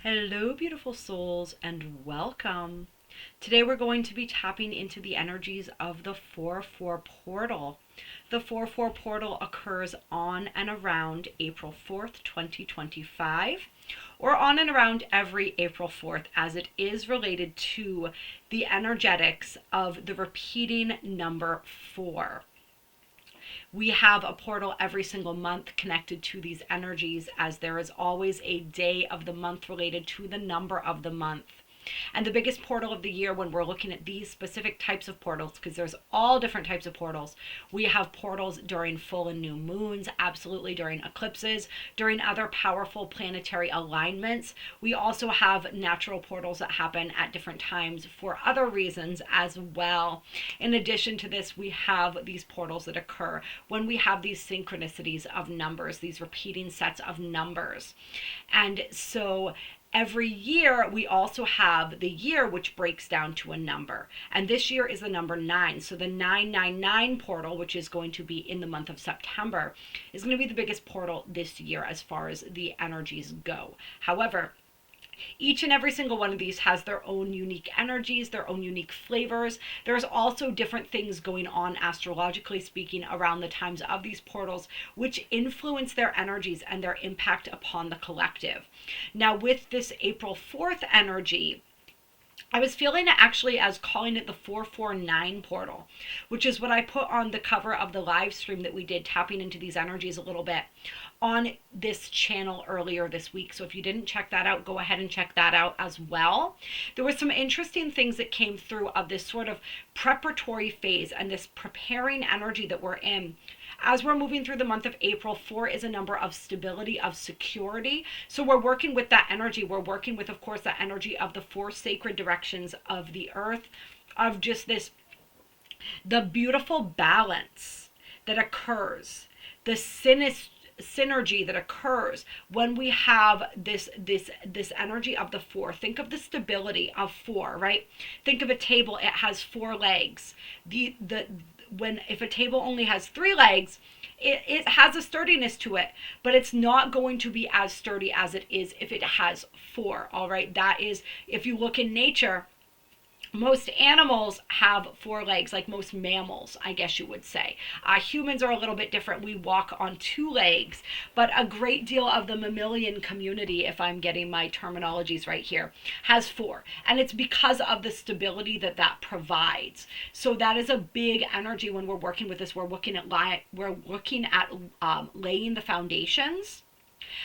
Hello, beautiful souls, and welcome. Today we're going to be tapping into the energies of the 4-4 portal. The 4-4 portal occurs on and around April 4th, 2025, or on and around every April 4th, as it is related to the energetics of the repeating number 4. We have a portal every single month connected to these energies, as there is always a day of the month related to the number of the month. And the biggest portal of the year, when we're looking at these specific types of portals, because there's all different types of portals, we have portals during full and new moons, absolutely during eclipses, during other powerful planetary alignments. We also have natural portals that happen at different times for other reasons as well. In addition to this, we have these portals that occur when we have these synchronicities of numbers, these repeating sets of numbers. And so every year, we also have the year which breaks down to a number. And this year is the number 9. So the 999 portal, which is going to be in the month of September, is going to be the biggest portal this year as far as the energies go. However, each and every single one of these has their own unique energies, their own unique flavors. There's also different things going on astrologically speaking around the times of these portals, which influence their energies and their impact upon the collective. Now, with this April 4th energy, I was feeling it actually as calling it the 449 portal, which is what I put on the cover of the live stream that we did, tapping into these energies a little bit on this channel earlier this week. So if you didn't check that out, go ahead and check that out as well. There were some interesting things that came through of this sort of preparatory phase and this preparing energy that we're in. As we're moving through the month of April, 4 is a number of stability, of security. So we're working with that energy. We're working with, of course, that energy of the 4 sacred directions of the earth, of just this, the beautiful balance that occurs, the synergy that occurs when we have this energy of the 4. Think of the stability of 4, right? Think of a table. It has 4 legs. If a table only has 3 legs, it has a sturdiness to it, but it's not going to be as sturdy as it is if it has 4. All right, that is, if you look in nature, most animals have 4 legs, like most mammals, I guess you would say. Humans are a little bit different. We walk on 2 legs, but a great deal of the mammalian community, if I'm getting my terminologies right here, has 4. And it's because of the stability that that provides. So that is a big energy when we're working with this. We're looking at laying the foundations,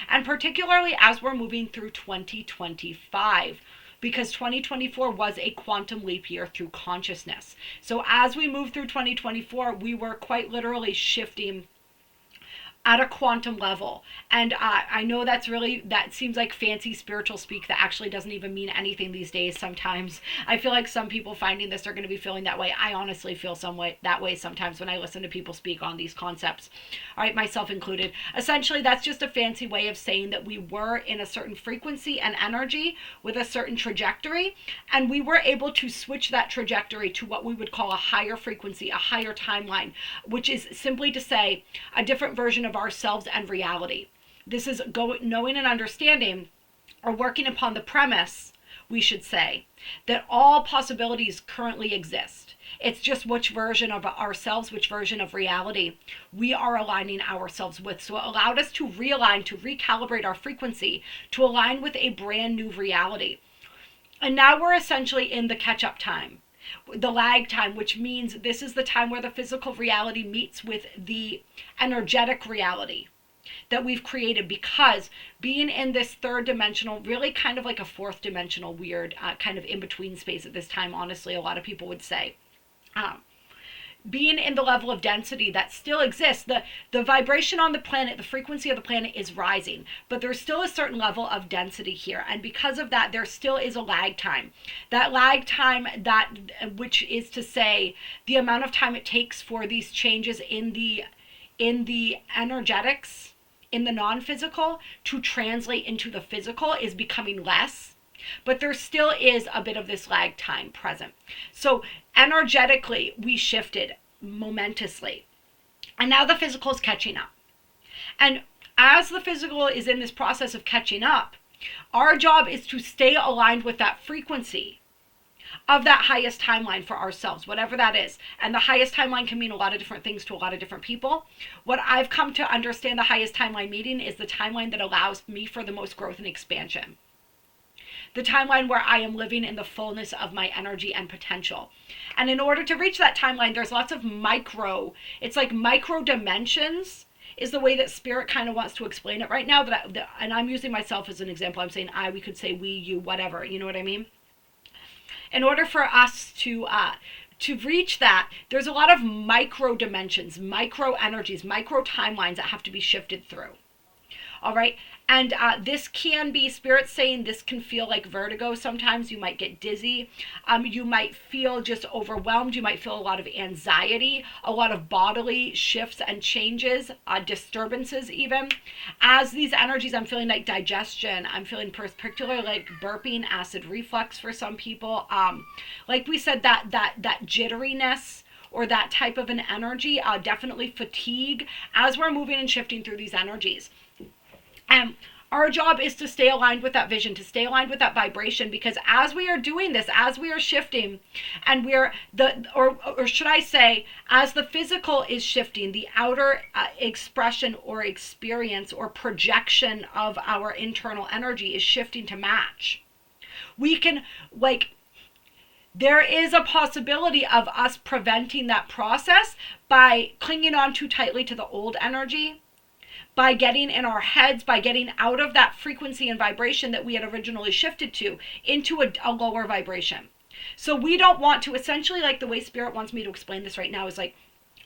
and particularly as we're moving through 2025. Because 2024 was a quantum leap year through consciousness. So as we move through 2024, we were quite literally shifting at a quantum level. And I know that seems like fancy spiritual speak that actually doesn't even mean anything these days sometimes. I feel like some people finding this are going to be feeling that way. I honestly feel that way sometimes when I listen to people speak on these concepts. All right, myself included. Essentially, that's just a fancy way of saying that we were in a certain frequency and energy with a certain trajectory, and we were able to switch that trajectory to what we would call a higher frequency, a higher timeline, which is simply to say a different version of ourselves and reality. This is knowing and understanding, or working upon the premise, we should say, that all possibilities currently exist. It's just which version of ourselves, which version of reality we are aligning ourselves with. So it allowed us to realign, to recalibrate our frequency, to align with a brand new reality. And now we're essentially in the catch-up time, the lag time, which means this is the time where the physical reality meets with the energetic reality that we've created, because being in this 3rd dimensional, really kind of like a 4th dimensional weird kind of in-between space at this time, honestly, a lot of people would say, being in the level of density that still exists, the vibration on the planet, the frequency of the planet is rising, but there's still a certain level of density here. And because of that, there still is a lag time. That lag time, which is to say the amount of time it takes for these changes in the energetics, in the non-physical, to translate into the physical, is becoming less. But there still is a bit of this lag time present. So energetically, we shifted momentously. And now the physical is catching up. And as the physical is in this process of catching up, Our job is to stay aligned with that frequency of that highest timeline for ourselves, whatever that is. And the highest timeline can mean a lot of different things to a lot of different people. What I've come to understand the highest timeline meaning is the timeline that allows me for the most growth and expansion. The timeline where I am living in the fullness of my energy and potential. And in order to reach that timeline, there's lots of it's like micro dimensions is the way that spirit kind of wants to explain it right now. And I'm using myself as an example. I'm saying we could say we, you, whatever. You know what I mean? In order for us to reach that, there's a lot of micro dimensions, micro energies, micro timelines that have to be shifted through. All right. And this can be, spirit saying this can feel like vertigo sometimes. You might get dizzy. You might feel just overwhelmed. You might feel a lot of anxiety, a lot of bodily shifts and changes, disturbances even. As these energies, I'm feeling like digestion. I'm feeling particularly like burping, acid reflux for some people. Like we said, that jitteriness, or that type of an energy, definitely fatigue as we're moving and shifting through these energies. Our job is to stay aligned with that vision, to stay aligned with that vibration, because as we are doing this, as we are shifting, and or should I say, as the physical is shifting, the outer expression or experience or projection of our internal energy is shifting to match. We can, there is a possibility of us preventing that process by clinging on too tightly to the old energy, by getting in our heads, by getting out of that frequency and vibration that we had originally shifted to into a lower vibration. So we don't want to, essentially, like the way spirit wants me to explain this right now is like,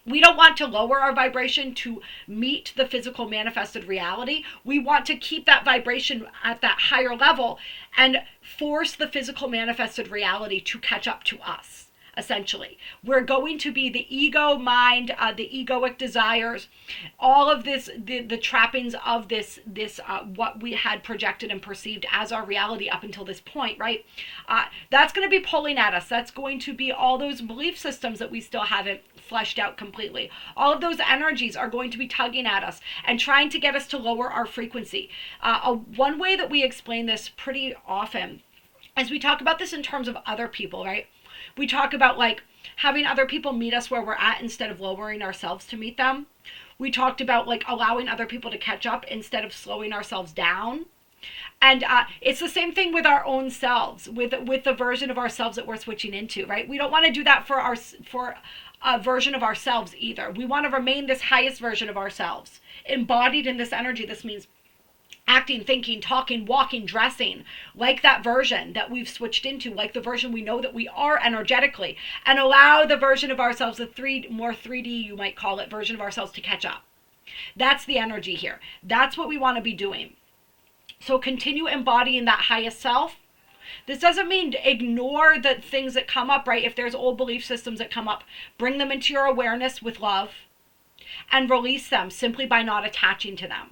we don't want to lower our vibration to meet the physical manifested reality. We want to keep that vibration at that higher level and force the physical manifested reality to catch up to us. Essentially, we're going to be the ego mind, the egoic desires, all of this, the trappings of this what we had projected and perceived as our reality up until this point, right? That's going to be pulling at us. That's going to be all those belief systems that we still haven't fleshed out completely. All of those energies are going to be tugging at us and trying to get us to lower our frequency. One way that we explain this pretty often is we talk about this in terms of other people, right? We talk about like having other people meet us where we're at instead of lowering ourselves to meet them. We talked about like allowing other people to catch up instead of slowing ourselves down. And it's the same thing with our own selves, with the version of ourselves that we're switching into, right? We don't want to do that for a version of ourselves either. We want to remain this highest version of ourselves, embodied in this energy. This means acting, thinking, talking, walking, dressing like that version that we've switched into, like the version we know that we are energetically, and allow the version of ourselves, the more 3D, you might call it, version of ourselves to catch up. That's the energy here. That's what we want to be doing. So continue embodying that highest self. This doesn't mean ignore the things that come up, right? If there's old belief systems that come up, bring them into your awareness with love and release them simply by not attaching to them.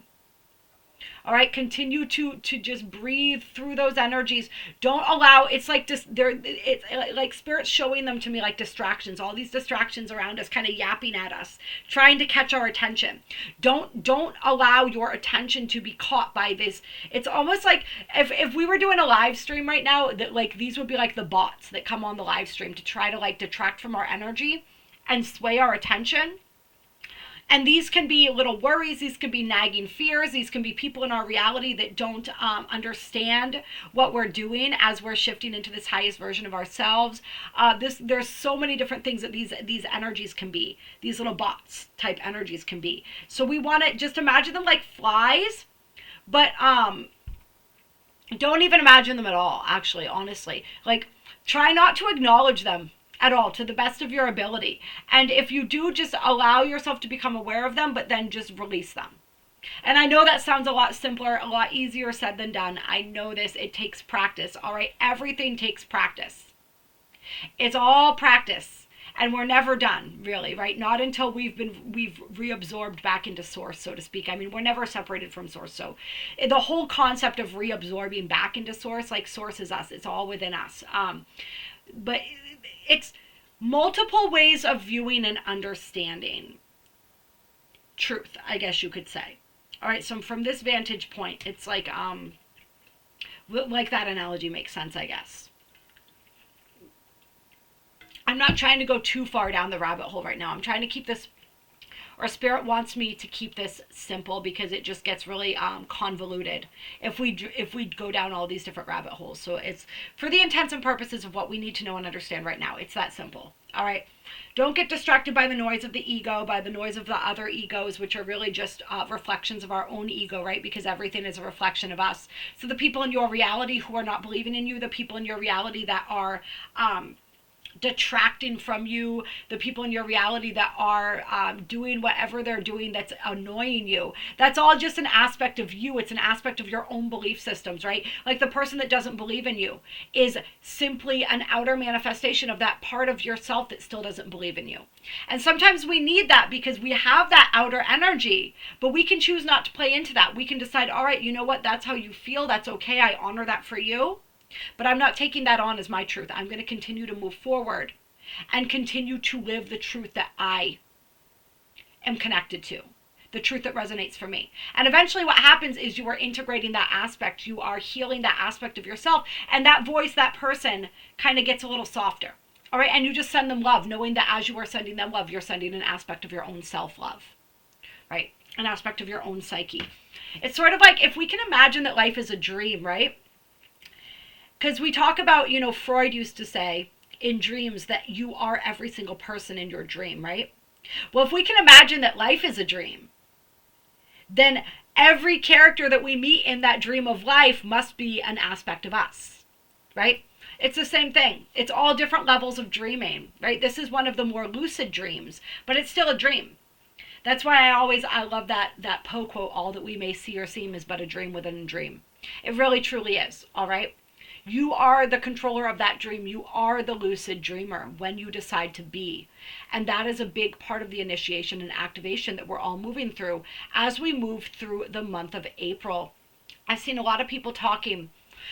All right, continue to just breathe through those energies. Don't allow, it's like it's like spirit's showing them to me like distractions, all these distractions around us kind of yapping at us, trying to catch our attention. Don't allow your attention to be caught by this. It's almost like if we were doing a live stream right now, that like these would be like the bots that come on the live stream to try to like detract from our energy and sway our attention. And these can be little worries, these can be nagging fears, these can be people in our reality that don't understand what we're doing as we're shifting into this highest version of ourselves. There's so many different things that these energies can be, these little bots type energies can be. So we want to just imagine them like flies, but don't even imagine them at all, actually, honestly. Like, try not to acknowledge them at all, to the best of your ability. And if you do, just allow yourself to become aware of them, but then just release them. And I know that sounds a lot simpler, a lot easier said than done. I know this. It takes practice. All right. Everything takes practice. It's all practice. And we're never done, really, right? Not until we've reabsorbed back into source, so to speak. I mean, we're never separated from source. So the whole concept of reabsorbing back into source, like source is us. It's all within us. But it's multiple ways of viewing and understanding truth, I guess you could say. All right, so from this vantage point, it's like Like that analogy makes sense, I guess. I'm not trying to go too far down the rabbit hole right now. I'm trying to keep this, or Spirit wants me to keep this simple because it just gets really convoluted if we go down all these different rabbit holes. So it's for the intents and purposes of what we need to know and understand right now. It's that simple. All right. Don't get distracted by the noise of the ego, by the noise of the other egos, which are really just reflections of our own ego, right? Because everything is a reflection of us. So the people in your reality who are not believing in you, the people in your reality that are detracting from you, the people in your reality that are doing whatever they're doing that's annoying you, that's all just an aspect of you. It's an aspect of your own belief systems, right? Like the person that doesn't believe in you is simply an outer manifestation of that part of yourself that still doesn't believe in you. And sometimes we need that because we have that outer energy, but we can choose not to play into that. We can decide, all right, you know what, that's how you feel, that's okay, I honor that for you. But I'm not taking that on as my truth. I'm going to continue to move forward and continue to live the truth that I am connected to, the truth that resonates for me. And eventually what happens is you are integrating that aspect. You are healing that aspect of yourself. And that voice, that person kind of gets a little softer. All right. And you just send them love, knowing that as you are sending them love, you're sending an aspect of your own self-love, right? An aspect of your own psyche. It's sort of like if we can imagine that life is a dream, right? Because we talk about, Freud used to say in dreams that you are every single person in your dream, right? Well, if we can imagine that life is a dream, then every character that we meet in that dream of life must be an aspect of us, right? It's the same thing. It's all different levels of dreaming, right? This is one of the more lucid dreams, but it's still a dream. That's why I love that Poe quote, all that we may see or seem is but a dream within a dream. It really, truly is, all right? You are the controller of that dream. You are the lucid dreamer when you decide to be. And that is a big part of the initiation and activation that we're all moving through as we move through the month of April. I've seen a lot of people talking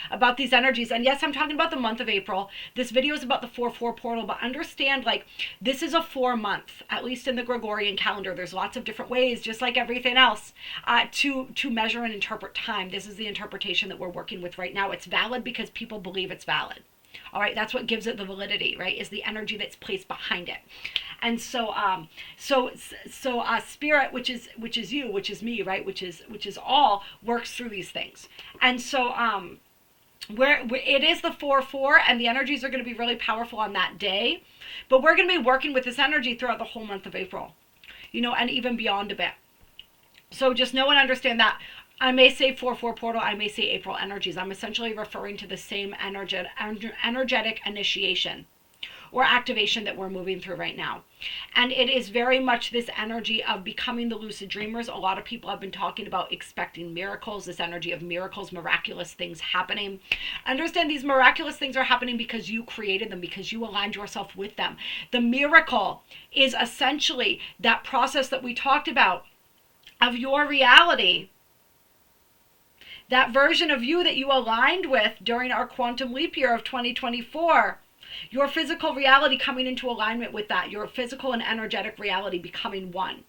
about these energies. And yes, I'm talking about the month of April. This video is about the 4/4 portal, but understand, like, this is a 4-month, at least in the Gregorian calendar. There's lots of different ways, just like everything else, to measure and interpret time. This is the interpretation that we're working with right now. It's valid because people believe it's valid. All right, that's what gives it the validity, right? Is the energy that's placed behind it. And so spirit, which is you, which is me, right? Which is all, works through these things. And so where it is the 4/4, and the energies are going to be really powerful on that day, but we're going to be working with this energy throughout the whole month of April, and even beyond a bit. So just know and understand that I may say 4/4 portal, I may say April energies. I'm essentially referring to the same energetic initiation or activation that we're moving through right now. And it is very much this energy of becoming the lucid dreamers. A lot of people have been talking about expecting miracles, this energy of miracles, miraculous things happening. Understand these miraculous things are happening because you created them, because you aligned yourself with them. The miracle is essentially that process that we talked about of your reality, that version of you that you aligned with during our quantum leap year of 2024. Your physical reality coming into alignment with that. Your physical and energetic reality becoming one.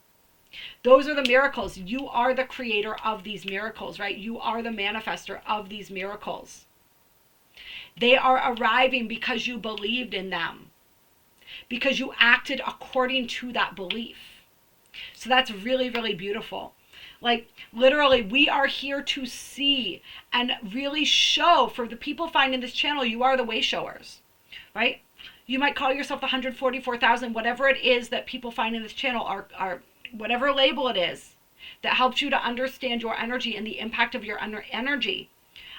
Those are the miracles. You are the creator of these miracles, right? You are the manifester of these miracles. They are arriving because you believed in them, because you acted according to that belief. So that's really, really beautiful. Like, literally, we are here to see and really show. For the people finding this channel, you are the way showers. Right? You might call yourself the 144,000, whatever it is that people find in this channel, are whatever label it is that helps you to understand your energy and the impact of your energy.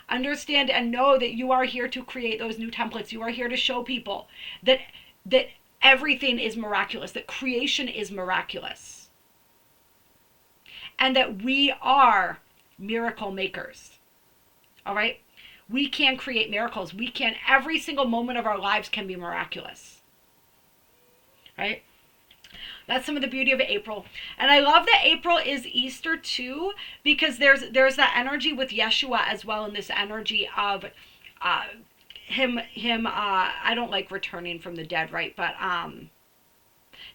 Understand and know that you are here to create those new templates. You are here to show people that everything is miraculous, that creation is miraculous, and that we are miracle makers. All right? We can create miracles. We can, every single moment of our lives can be miraculous. Right? That's some of the beauty of April. And I love that April is Easter too, because there's that energy with Yeshua as well, in this energy of him I don't like returning from the dead, right? But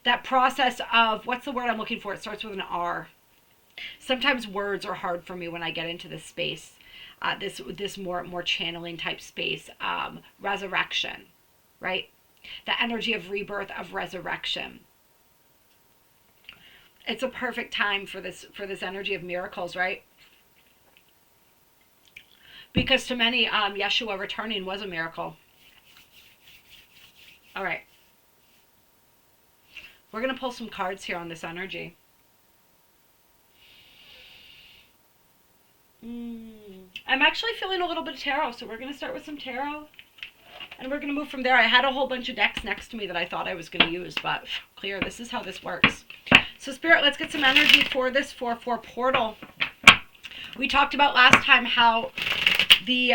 that process of, what's the word I'm looking for? It starts with an R. Sometimes words are hard for me when I get into this space. this more channeling type space, resurrection, right? The energy of rebirth, of resurrection. It's a perfect time for this energy of miracles, right? Because to many, Yeshua returning was a miracle. All right. We're going to pull some cards here on this energy. I'm actually feeling a little bit of tarot, so we're going to start with some tarot. And we're going to move from there. I had a whole bunch of decks next to me that I thought I was going to use, but clear, this is how this works. So Spirit, let's get some energy for this 4/4 portal. We talked about last time how the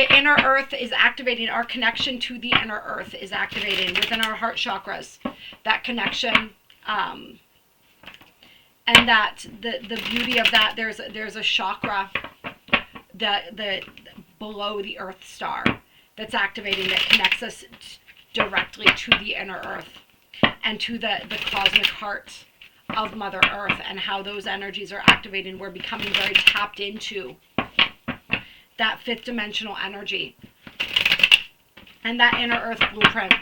inner earth is activating. Our connection to the inner earth is activating within our heart chakras. That connection, and that the beauty of that, there's a chakra the below the earth star that's activating, that connects us directly to the inner earth and to the cosmic heart of Mother Earth, and how those energies are activating. We're becoming very tapped into that fifth dimensional energy and that inner earth blueprint.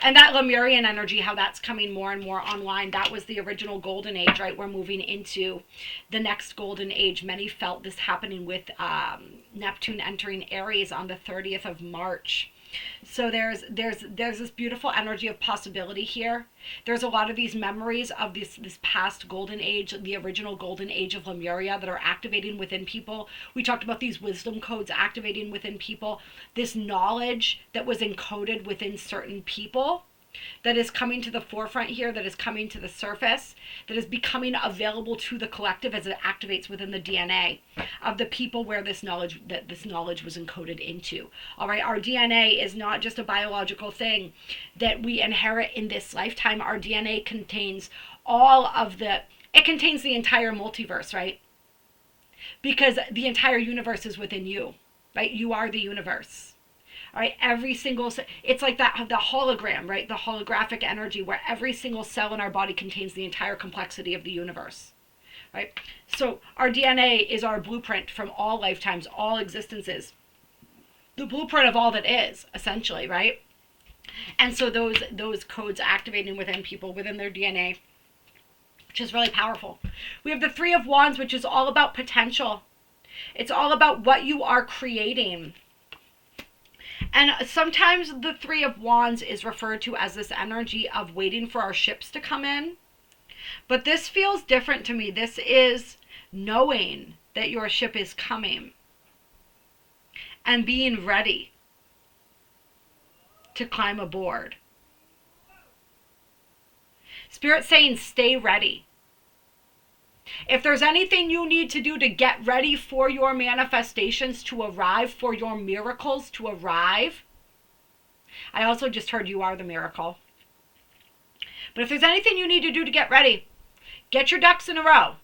And that Lemurian energy, how that's coming more and more online. That was the original golden age, right? We're moving into the next golden age. Many felt this happening with Neptune entering Aries on the 30th of March. So there's this beautiful energy of possibility here. There's a lot of these memories of this past golden age, the original golden age of Lemuria, that are activating within people. We talked about these wisdom codes activating within people. This knowledge that was encoded within certain people that is coming to the forefront here, that is coming to the surface, that is becoming available to the collective as it activates within the DNA of the people where this knowledge was encoded into. All right, our DNA is not just a biological thing that we inherit in this lifetime. Our DNA contains it contains the entire multiverse, right? Because the entire universe is within you, right? You are the universe. All right, it's like the hologram, right? The holographic energy, where every single cell in our body contains the entire complexity of the universe, right? So our DNA is our blueprint from all lifetimes, all existences, the blueprint of all that is, essentially, right? And so those codes activating within people, within their DNA, which is really powerful. We have the Three of Wands, which is all about potential. It's all about what you are creating. And sometimes the Three of Wands is referred to as this energy of waiting for our ships to come in. But this feels different to me. This is knowing that your ship is coming and being ready to climb aboard. Spirit saying, stay ready. If there's anything you need to do to get ready for your manifestations to arrive, for your miracles to arrive, I also just heard you are the miracle. But if there's anything you need to do to get ready, get your ducks in a row.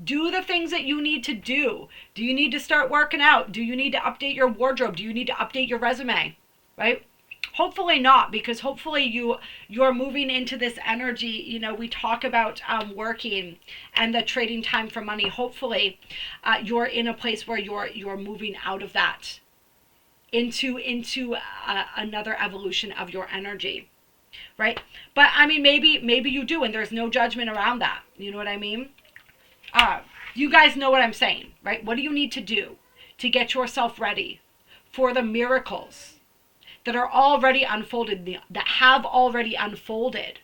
Do the things that you need to do. Do you need to start working out? Do you need to update your wardrobe? Do you need to update your resume? Right? Hopefully not, because hopefully you're moving into this energy. You know, we talk about working and the trading time for money. Hopefully you're in a place where you're moving out of that into another evolution of your energy, right? But I mean, maybe you do, and there's no judgment around that. You know what I mean? You guys know what I'm saying, right? What do you need to do to get yourself ready for the miracles that are already unfolded, that have already unfolded,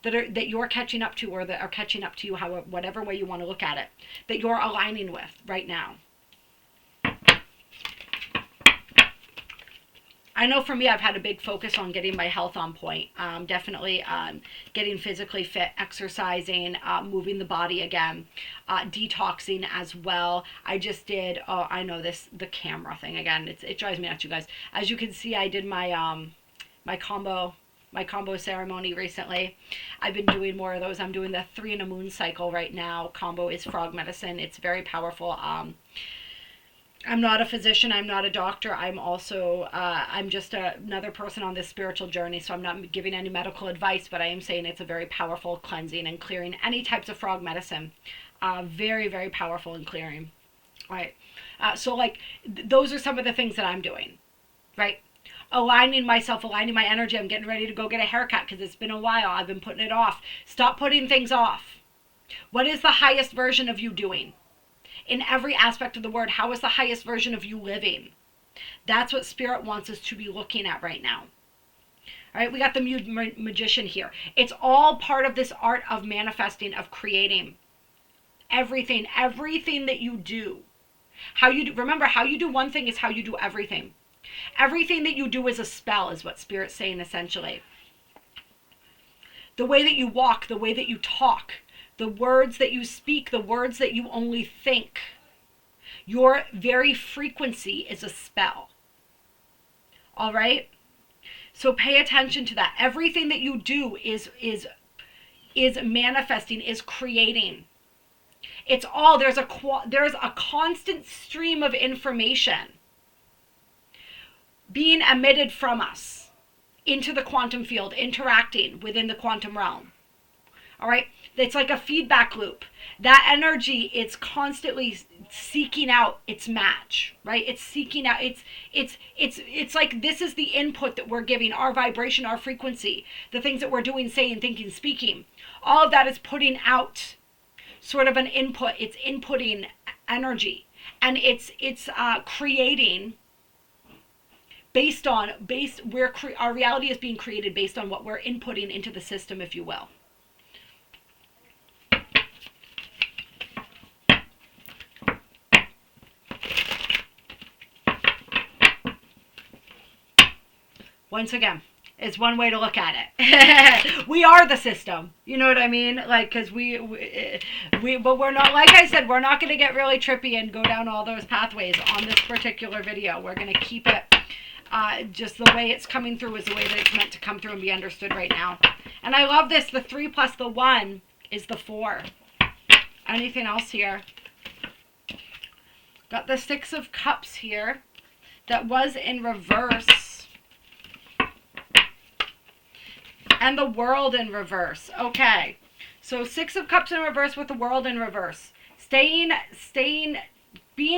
that you're catching up to, or that are catching up to you, however, whatever way you want to look at it, that you're aligning with right now? I know for me, I've had a big focus on getting my health on point. Definitely getting physically fit, exercising, moving the body again, detoxing as well. I just did, I know the camera thing again. It drives me nuts, you guys. As you can see, I did my my combo ceremony recently. I've been doing more of those. I'm doing the 3 in a moon cycle right now. Combo is frog medicine. It's very powerful. I'm not a physician. I'm not a doctor. I'm also, I'm just another person on this spiritual journey. So I'm not giving any medical advice, but I am saying it's a very powerful cleansing and clearing any types of frog medicine. Very, very powerful in clearing. right? So like those are some of the things that I'm doing, right? Aligning myself, aligning my energy. I'm getting ready to go get a haircut because it's been a while. I've been putting it off. Stop putting things off. What is the highest version of you doing? In every aspect of the word, how is the highest version of you living? That's what Spirit wants us to be looking at right now. All right, we got the magician here. It's all part of this art of manifesting, of creating. Everything that you do. Remember, how you do one thing is how you do everything. Everything that you do is a spell, is what Spirit's saying essentially. The way that you walk, the way that you talk, the words that you speak, the words that you only think. Your very frequency is a spell. All right? So pay attention to that. Everything that you do is manifesting, is creating. It's all, there's a constant stream of information being emitted from us into the quantum field, interacting within the quantum realm. All right? It's like a feedback loop. That energy is constantly seeking out its match, right? It's seeking out, it's like this is the input that we're giving, our vibration, our frequency, the things that we're doing, saying, thinking, speaking. All of that is putting out sort of an input. It's inputting energy, and it's creating our reality is being created based on what we're inputting into the system, if you will. Once again, it's one way to look at it. We are the system. You know what I mean? Like, because but we're not, like I said, we're not going to get really trippy and go down all those pathways on this particular video. We're going to keep it just the way it's coming through is the way that it's meant to come through and be understood right now. And I love this. The 3 plus the 1 is the 4. Anything else here? Got the 6 of Cups here. That was in reverse. And the World in reverse. Okay. So 6 of Cups in reverse with the World in reverse. Being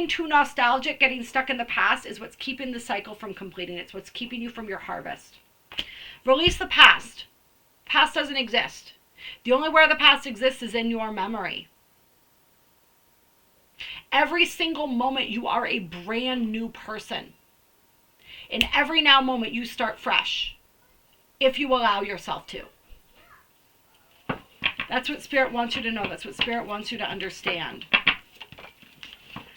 too nostalgic, getting stuck in the past is what's keeping the cycle from completing. It's what's keeping you from your harvest. Release the past. Past doesn't exist. The only where the past exists is in your memory. Every single moment you are a brand new person. In every now moment you start fresh. If you allow yourself to. That's what Spirit wants you to know. That's what Spirit wants you to understand.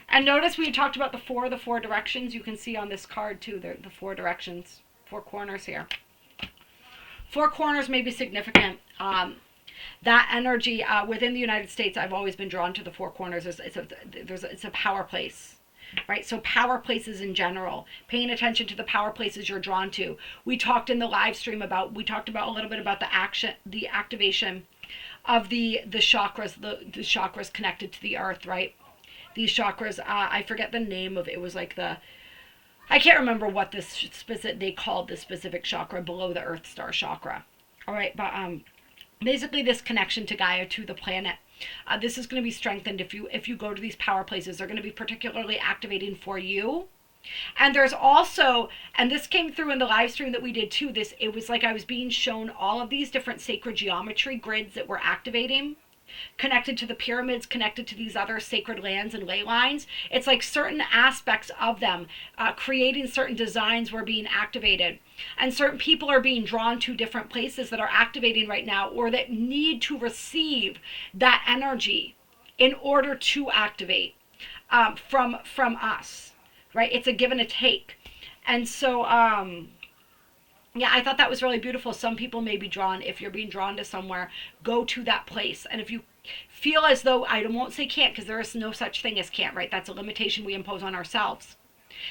And notice we talked about the 4 directions. You can see on this card too, the 4 directions, 4 corners here. 4 corners may be significant. That energy within the United States, I've always been drawn to the 4 corners. It's a power place. Right, so power places in general, paying attention to the power places you're drawn to. We talked in the live stream a little bit about the activation of the chakras, the chakras connected to the earth, right? These chakras, I forget the name of it. It was like I can't remember what they called this specific chakra below the Earth Star chakra. All right, but basically this connection to Gaia, to the planet. This is going to be strengthened if you go to these power places. They're going to be particularly activating for you. And there's also, and this came through in the live stream that we did too, it was like I was being shown all of these different sacred geometry grids that were activating, connected to the pyramids, connected to these other sacred lands and ley lines. It's like certain aspects of them, creating certain designs were being activated. And certain people are being drawn to different places that are activating right now, or that need to receive that energy in order to activate from us, right? It's a give and a take. And so, yeah, I thought that was really beautiful. Some people may be drawn, if you're being drawn to somewhere, go to that place. And if you feel as though, I won't say can't, because there is no such thing as can't, right? That's a limitation we impose on ourselves.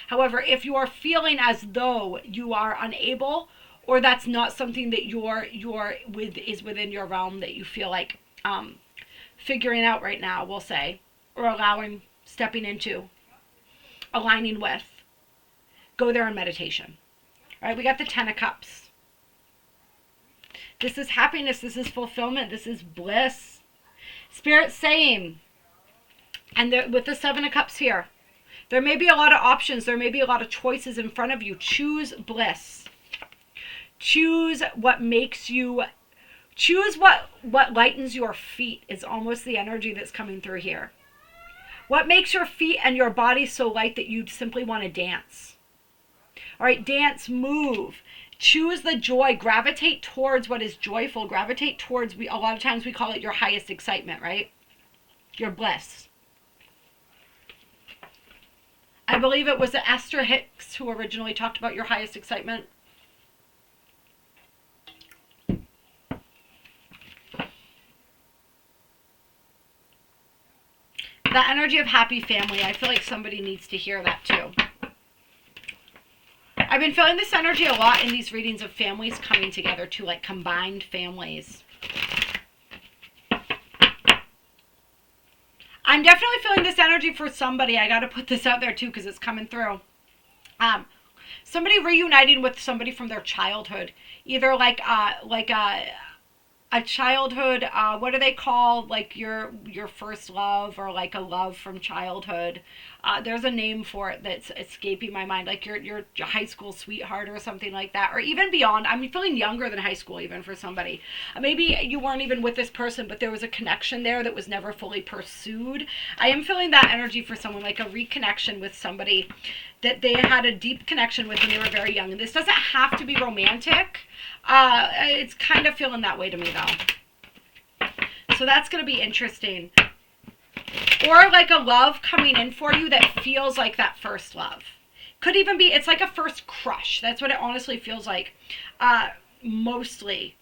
However, if you are feeling as though you are unable, or that's not something that is within your realm, that you feel like figuring out right now, we'll say, or allowing, stepping into, aligning with, go there in meditation. All right, we got the 10 of Cups. This is happiness. This is fulfillment. This is bliss. Spirit saying, and with the 7 of Cups here, There may be a lot of options. There may be a lot of choices in front of you. Choose bliss. Choose what makes you, choose what lightens your feet is almost the energy that's coming through here. What makes your feet and your body so light that you simply want to dance? All right, dance, move. Choose the joy. Gravitate towards what is joyful. Gravitate towards, a lot of times we call it your highest excitement, right? Your bliss. I believe it was Esther Hicks who originally talked about your highest excitement. The energy of happy family. I feel like somebody needs to hear that too. I've been feeling this energy a lot in these readings of families coming together too, like combined families. I'm definitely feeling this energy for somebody. I got to put this out there too because it's coming through. Somebody reuniting with somebody from their childhood, either like a childhood, what do they call, like your first love, or like a love from childhood. There's a name for it that's escaping my mind, like your high school sweetheart or something like that, or even beyond. I'm feeling younger than high school even for somebody. Maybe you weren't even with this person, but there was a connection there that was never fully pursued. I am feeling that energy for someone, like a reconnection with somebody that they had a deep connection with when they were very young. And this doesn't have to be romantic. It's kind of feeling that way to me though. So that's going to be interesting. Or like a love coming in for you that feels like that first love. Could even be, it's like a first crush. That's what it honestly feels like. Mostly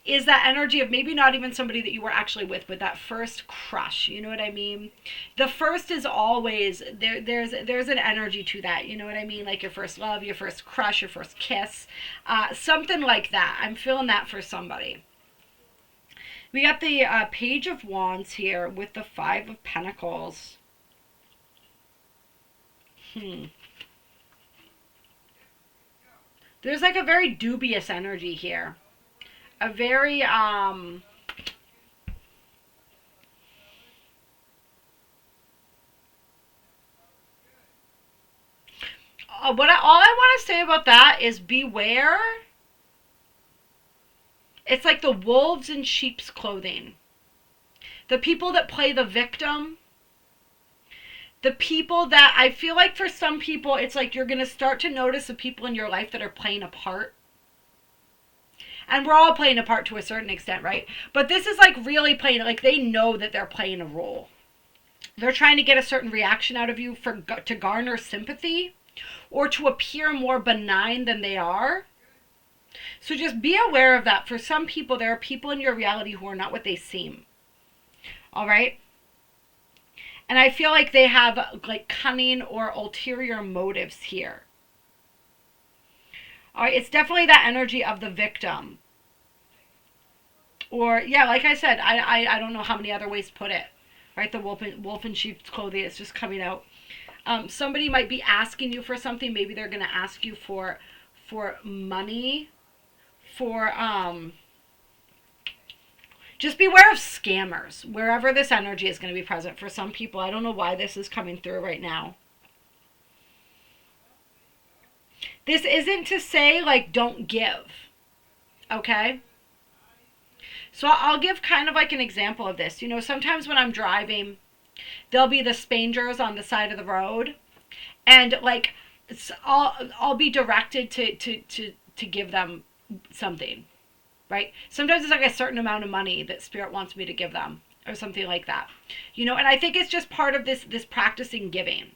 is that energy of maybe not even somebody that you were actually with, but that first crush. You know what I mean? The first is always, there's an energy to that. You know what I mean? Like your first love, your first crush, your first kiss. Something like that. I'm feeling that for somebody. We got the Page of Wands here with the Five of Pentacles. There's like a very dubious energy here. A very, all I want to say about that is beware. It's like the wolves in sheep's clothing. The people that play the victim. The people that, I feel like for some people, it's like you're going to start to notice the people in your life that are playing a part. And we're all playing a part to a certain extent, right? But this is like really playing, like they know that they're playing a role. They're trying to get a certain reaction out of you to garner sympathy or to appear more benign than they are. So just be aware of that. For some people, there are people in your reality who are not what they seem. All right? And I feel like they have like cunning or ulterior motives here. All right, it's definitely that energy of the victim. Or, yeah, like I said, I don't know how many other ways to put it. Right, the wolf in sheep's clothing is just coming out. Somebody might be asking you for something. Maybe they're going to ask you for money. Just beware of scammers. Wherever this energy is going to be present for some people. I don't know why this is coming through right now. This isn't to say, like, don't give. Okay? So I'll give kind of like an example of this. You know, sometimes when I'm driving, there'll be the spangers on the side of the road. And, like, I'll be directed to give them something. Right? Sometimes it's like a certain amount of money that Spirit wants me to give them. Or something like that. You know, and I think it's just part of this practicing giving.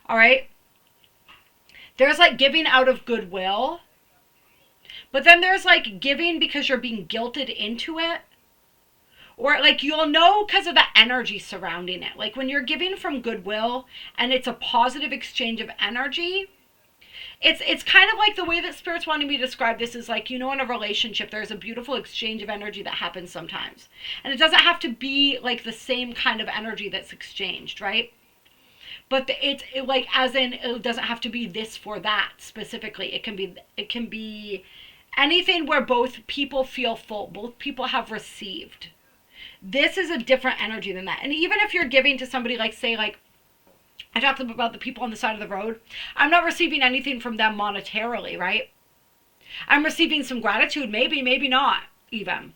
All right? There's like giving out of goodwill. But then there's like giving because you're being guilted into it. Or like you'll know because of the energy surrounding it. Like when you're giving from goodwill and it's a positive exchange of energy, it's kind of like the way that Spirit's wanting me to describe this is like, you know, in a relationship, there's a beautiful exchange of energy that happens sometimes. And it doesn't have to be like the same kind of energy that's exchanged, right? But it like, as in, it doesn't have to be this for that specifically. It can be anything where both people feel full, both people have received. This is a different energy than that. And even if you're giving to somebody, like say like I talked about the people on the side of the road. I'm not receiving anything from them monetarily, right? I'm receiving some gratitude, maybe, maybe not even.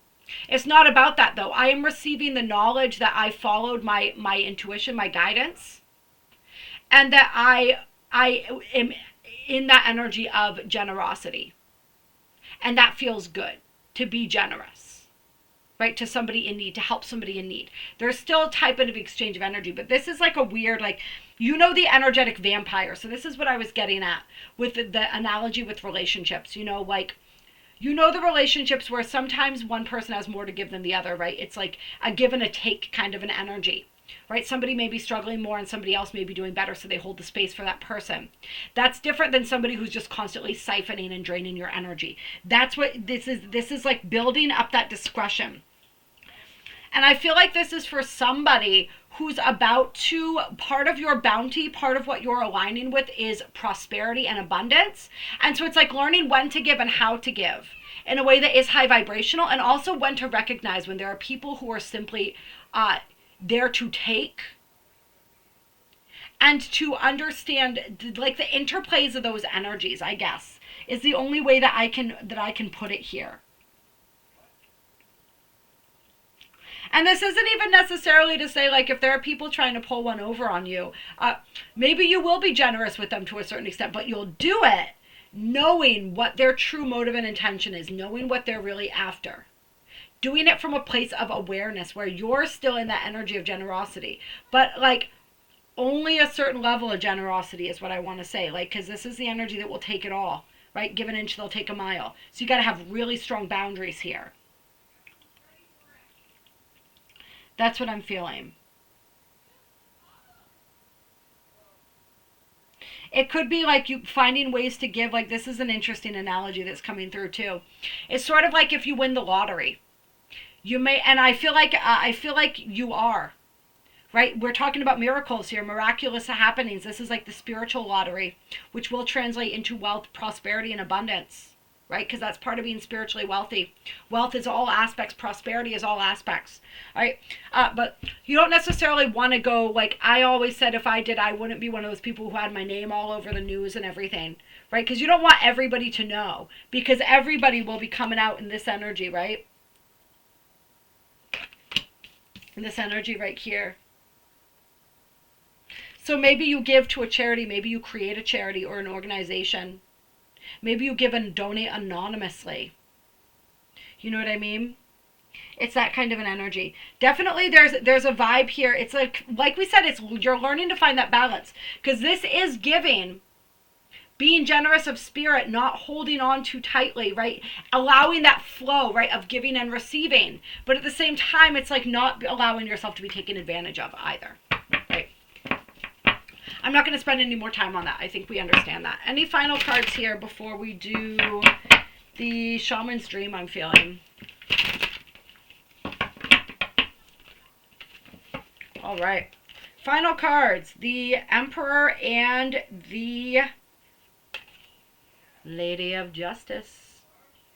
It's not about that though. I am receiving the knowledge that I followed my intuition, my guidance, and that I am in that energy of generosity. And that feels good, to be generous, right? To somebody in need, to help somebody in need. There's still a type of exchange of energy, but this is like a weird, like, you know, the energetic vampire. So this is what I was getting at with the analogy with relationships, you know, like, you know, the relationships where sometimes one person has more to give than the other, right? It's like a give and a take kind of an energy, right? Somebody may be struggling more and somebody else may be doing better, so they hold the space for that person. That's different than somebody who's just constantly siphoning and draining your energy. That's what this is. This is like building up that discretion. And I feel like this is for somebody who's about to, part of your bounty, part of what you're aligning with is prosperity and abundance. And so it's like learning when to give and how to give in a way that is high vibrational, and also when to recognize when there are people who are simply there to take, and to understand like the interplays of those energies, I guess, is the only way that I can put it here. And this isn't even necessarily to say, like, if there are people trying to pull one over on you, maybe you will be generous with them to a certain extent, but you'll do it knowing what their true motive and intention is, knowing what they're really after. Doing it from a place of awareness where you're still in that energy of generosity. But, like, only a certain level of generosity is what I want to say. Like, because this is the energy that will take it all, right? Give an inch, they'll take a mile. So you got to have really strong boundaries here. That's what I'm feeling. It could be like you finding ways to give. Like, this is an interesting analogy that's coming through too. It's sort of like if you win the lottery. You may, and I feel like you are, right? We're talking about miracles here, miraculous happenings. This is like the spiritual lottery, which will translate into wealth, prosperity, and abundance. Right? Because that's part of being spiritually wealthy. Wealth is all aspects. Prosperity is all aspects. Right? But you don't necessarily want to go, like I always said, if I did, I wouldn't be one of those people who had my name all over the news and everything. Right? Because you don't want everybody to know. Because everybody will be coming out in this energy, right? In this energy right here. So maybe you give to a charity. Maybe you create a charity or an organization. Maybe you give and donate anonymously. You know what I mean? It's that kind of an energy. Definitely there's a vibe here. It's like we said, it's you're learning to find that balance. Because this is giving, being generous of spirit, not holding on too tightly, right? Allowing that flow, right, of giving and receiving. But at the same time, it's like not allowing yourself to be taken advantage of either. Right? I'm not going to spend any more time on that. I think we understand that. Any final cards here before we do the Shaman's Dream I'm feeling? All right. Final cards. The Emperor and the Lady of Justice.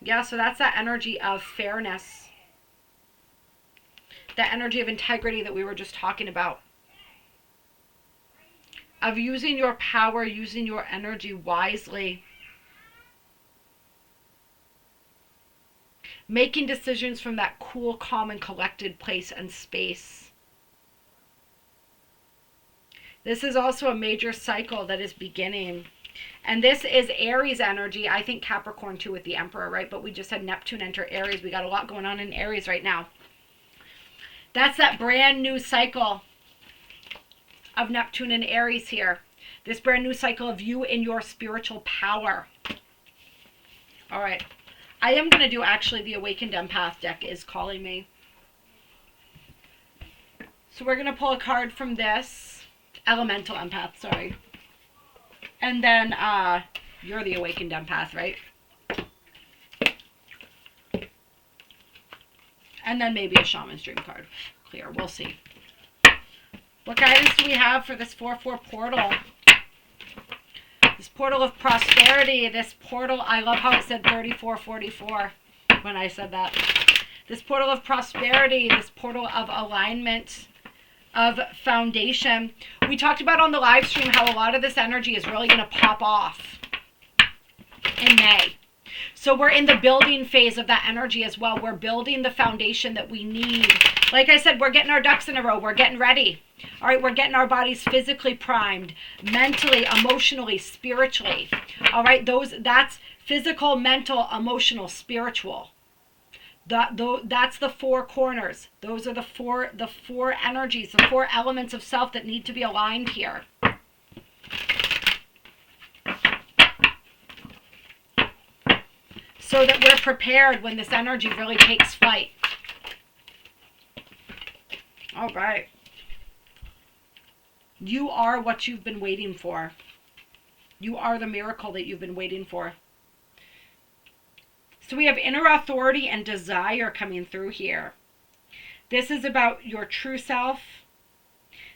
Yeah, so that's that energy of fairness. That energy of integrity that we were just talking about. Of using your power, using your energy wisely. Making decisions from that cool, calm, and collected place and space. This is also a major cycle that is beginning. And this is Aries energy. I think Capricorn too with the Emperor, right? But we just had Neptune enter Aries. We got a lot going on in Aries right now. That's that brand new cycle of Neptune and Aries here. This brand new cycle of you in your spiritual power. All right. I am going to do actually the Awakened Empath deck is calling me. So we're going to pull a card from this. Elemental Empath, sorry. And then you're the Awakened Empath, right? And then maybe a Shaman's Dream card. Clear. We'll see. What guidance do we have for this 4/4 portal? This portal of prosperity. This portal, I love how it said 3444 when I said that. This portal of prosperity. This portal of alignment. of foundation. We talked about on the live stream how a lot of this energy is really going to pop off in May. So we're in the building phase of that energy as well. We're building the foundation that we need. Like I said, we're getting our ducks in a row. We're getting ready. All right, we're getting our bodies physically primed, mentally, emotionally, spiritually. All right, that's physical, mental, emotional, spiritual. That's the four corners. Those are the four energies, the four elements of self that need to be aligned here. So that we're prepared when this energy really takes flight. All right. You are what you've been waiting for. You are the miracle that you've been waiting for. So we have inner authority and desire coming through here. This is about your true self.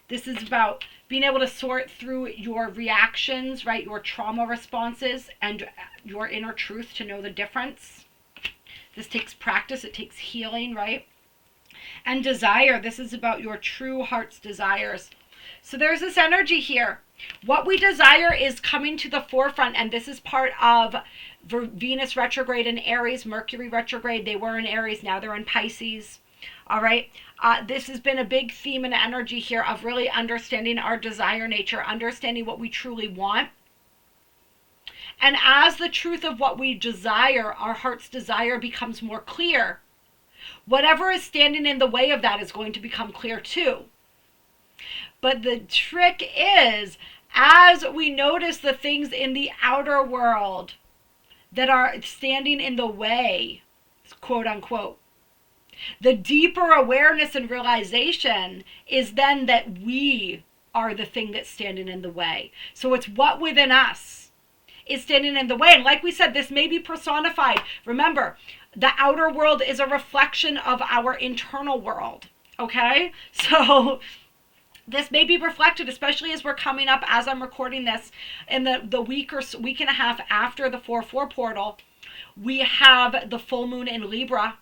This is about being able to sort through your reactions, right? Your trauma responses and your inner truth to know the difference. This takes practice. It takes healing, right? And desire. This is about your true heart's desires. So there's this energy here. What we desire is coming to the forefront, and this is part of Venus retrograde in Aries, Mercury retrograde. They were in Aries, now they're in Pisces. All right. This has been a big theme and energy here of really understanding our desire nature, understanding what we truly want. And as the truth of what we desire, our heart's desire becomes more clear, whatever is standing in the way of that is going to become clear too. But the trick is, as we notice the things in the outer world that are standing in the way, quote unquote, the deeper awareness and realization is then that we are the thing that's standing in the way. So it's what within us is standing in the way. And like we said, this may be personified. Remember, the outer world is a reflection of our internal world. Okay? So this may be reflected, especially as we're coming up, as I'm recording this, in the week and a half after the 4-4 portal. We have the full moon in Libra.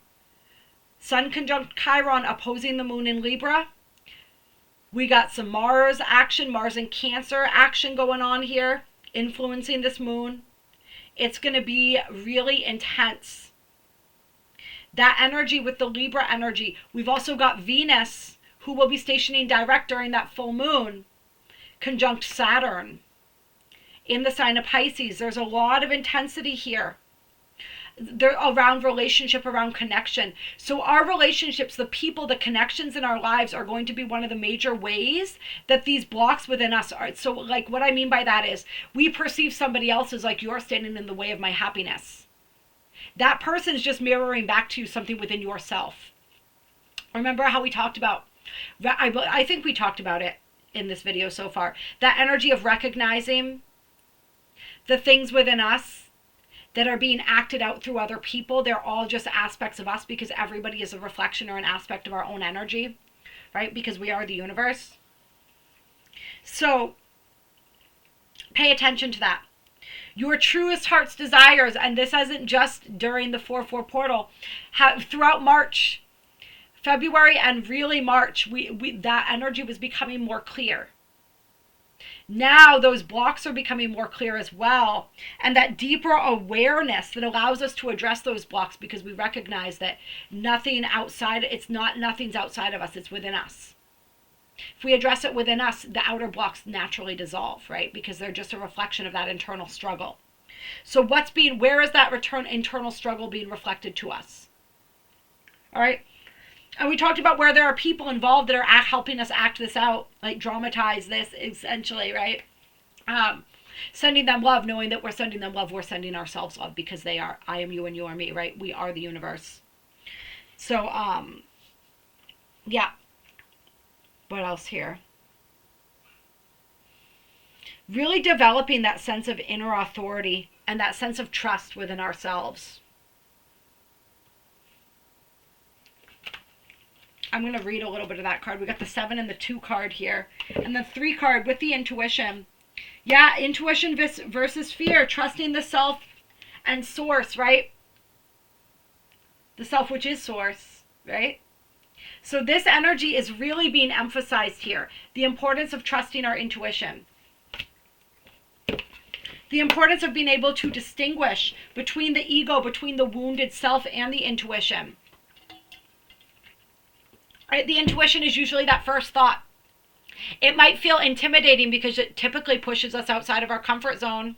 Sun conjunct Chiron opposing the moon in Libra. We got some Mars action, Mars and Cancer action going on here, influencing this moon. It's going to be really intense. That energy with the Libra energy. We've also got Venus, who will be stationing direct during that full moon, conjunct Saturn in the sign of Pisces. There's a lot of intensity here. They're around relationship, around connection. So our relationships, the people, the connections in our lives are going to be one of the major ways that these blocks within us are. So like what I mean by that is we perceive somebody else as like, you're standing in the way of my happiness. That person is just mirroring back to you something within yourself. Remember how we talked about, I think we talked about it in this video so far, that energy of recognizing the things within us that are being acted out through other people. They're all just aspects of us because everybody is a reflection or an aspect of our own energy, right? Because we are the universe. So pay attention to that. Your truest heart's desires, and this isn't just during the 4-4 portal, throughout March, February, and really March, that energy was becoming more clear. Now those blocks are becoming more clear as well. And that deeper awareness that allows us to address those blocks because we recognize that nothing's outside of us, it's within us. If we address it within us, the outer blocks naturally dissolve, right? Because they're just a reflection of that internal struggle. So where is that internal struggle being reflected to us? All right. And we talked about where there are people involved that are helping us act this out, like dramatize this essentially, right? Sending them love, knowing that we're sending them love, we're sending ourselves love because they are, I am you and you are me, right? We are the universe. So, yeah. What else here? Really developing that sense of inner authority and that sense of trust within ourselves. I'm going to read a little bit of that card. We got the 7 and the 2 card here. And the 3 card with the intuition. Yeah, intuition versus fear. Trusting the self and source, right? The self, which is source, right? So this energy is really being emphasized here. The importance of trusting our intuition. The importance of being able to distinguish between the ego, between the wounded self and the intuition. Right? The intuition is usually that first thought. It might feel intimidating because it typically pushes us outside of our comfort zone,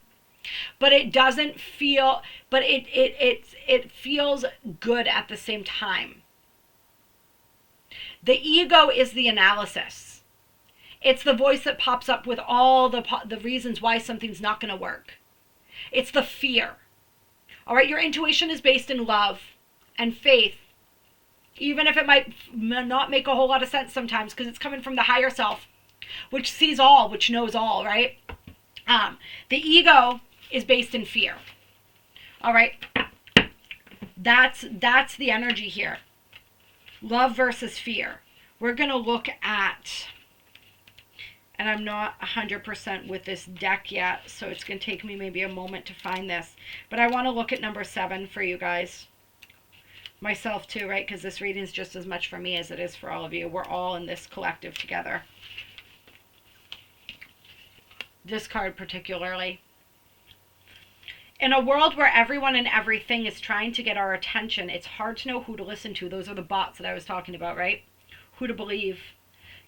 but it doesn't feel, but it feels good at the same time. The ego is the analysis. It's the voice that pops up with all the reasons why something's not going to work. It's the fear. All right, your intuition is based in love and faith, even if it might not make a whole lot of sense sometimes because it's coming from the higher self, which sees all, which knows all, right? The ego is based in fear. All right, that's the energy here. Love versus fear. We're going to look at, and I'm not 100% with this deck yet, so it's going to take me maybe a moment to find this. But I want to look at number 7 for you guys. Myself too, right? Because this reading is just as much for me as it is for all of you. We're all in this collective together. This card particularly. In a world where everyone and everything is trying to get our attention, it's hard to know who to listen to. Those are the bots that I was talking about, right? Who to believe.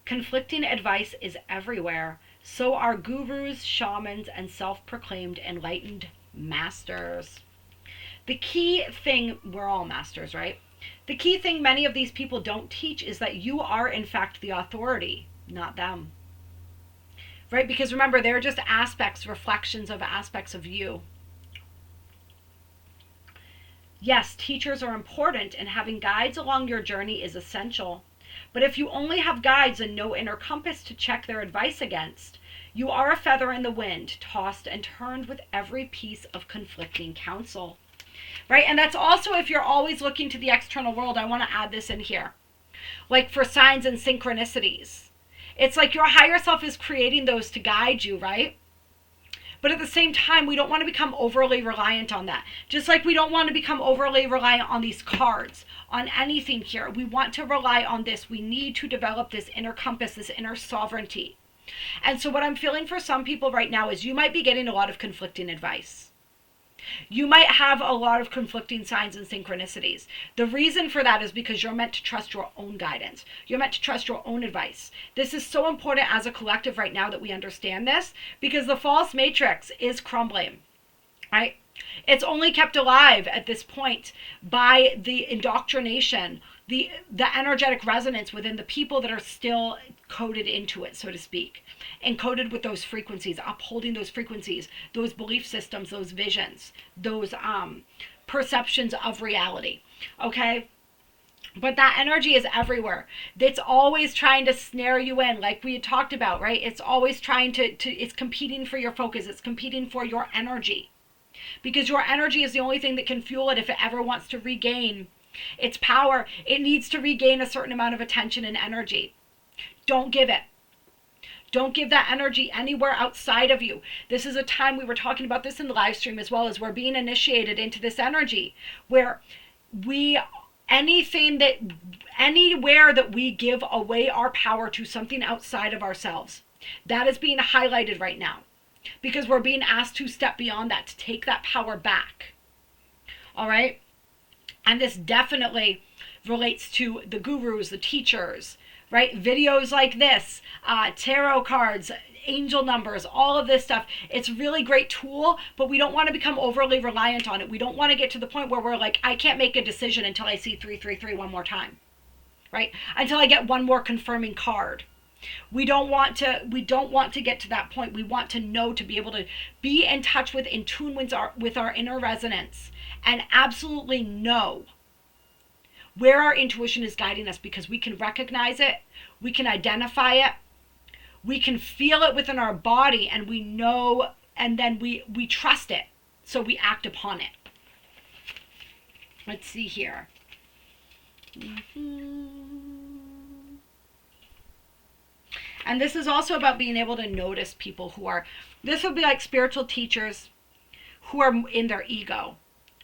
Conflicting advice is everywhere. So are gurus, shamans, and self-proclaimed enlightened masters. The key thing, we're all masters, right? The key thing many of these people don't teach is that you are, in fact, the authority, not them. Right? Because remember, they're just aspects, reflections of aspects of you. Yes, teachers are important, and having guides along your journey is essential. But if you only have guides and no inner compass to check their advice against, you are a feather in the wind, tossed and turned with every piece of conflicting counsel. Right? And that's also if you're always looking to the external world. I want to add this in here. Like for signs and synchronicities. It's like your higher self is creating those to guide you, right? But at the same time, we don't want to become overly reliant on that. Just like we don't want to become overly reliant on these cards, on anything here. We want to rely on this. We need to develop this inner compass, this inner sovereignty. And so what I'm feeling for some people right now is you might be getting a lot of conflicting advice. You might have a lot of conflicting signs and synchronicities. The reason for that is because you're meant to trust your own guidance. You're meant to trust your own advice. This is so important as a collective right now that we understand this, because the false matrix is crumbling, right? It's only kept alive at this point by the indoctrination, the energetic resonance within the people that are still coded into it, so to speak, encoded with those frequencies, upholding those frequencies, those belief systems, those visions, those perceptions of reality. Okay? But that energy is everywhere. It's always trying to snare you in, like we had talked about, right? It's always trying to it's competing for your focus. It's competing for your energy. Because your energy is the only thing that can fuel it if it ever wants to regain its power. It needs to regain a certain amount of attention and energy. Don't give it. Don't give that energy anywhere outside of you. This is a time, we were talking about this in the live stream as well, as we're being initiated into this energy where anywhere that we give away our power to something outside of ourselves, that is being highlighted right now. Because we're being asked to step beyond that, to take that power back. All right? And this definitely relates to the gurus, the teachers, right? Videos like this, tarot cards, angel numbers, all of this stuff. It's a really great tool, but we don't want to become overly reliant on it. We don't want to get to the point where we're like, I can't make a decision until I see 333 one more time, right? Until I get one more confirming card. We don't want to get to that point. We want to know, to be able to be in touch with, in tune with our inner resonance, and absolutely know where our intuition is guiding us, because we can recognize it, we can identify it, we can feel it within our body, and we know, and then we trust it, so we act upon it. Let's see here. And this is also about being able to notice people who are, this would be like spiritual teachers who are in their ego,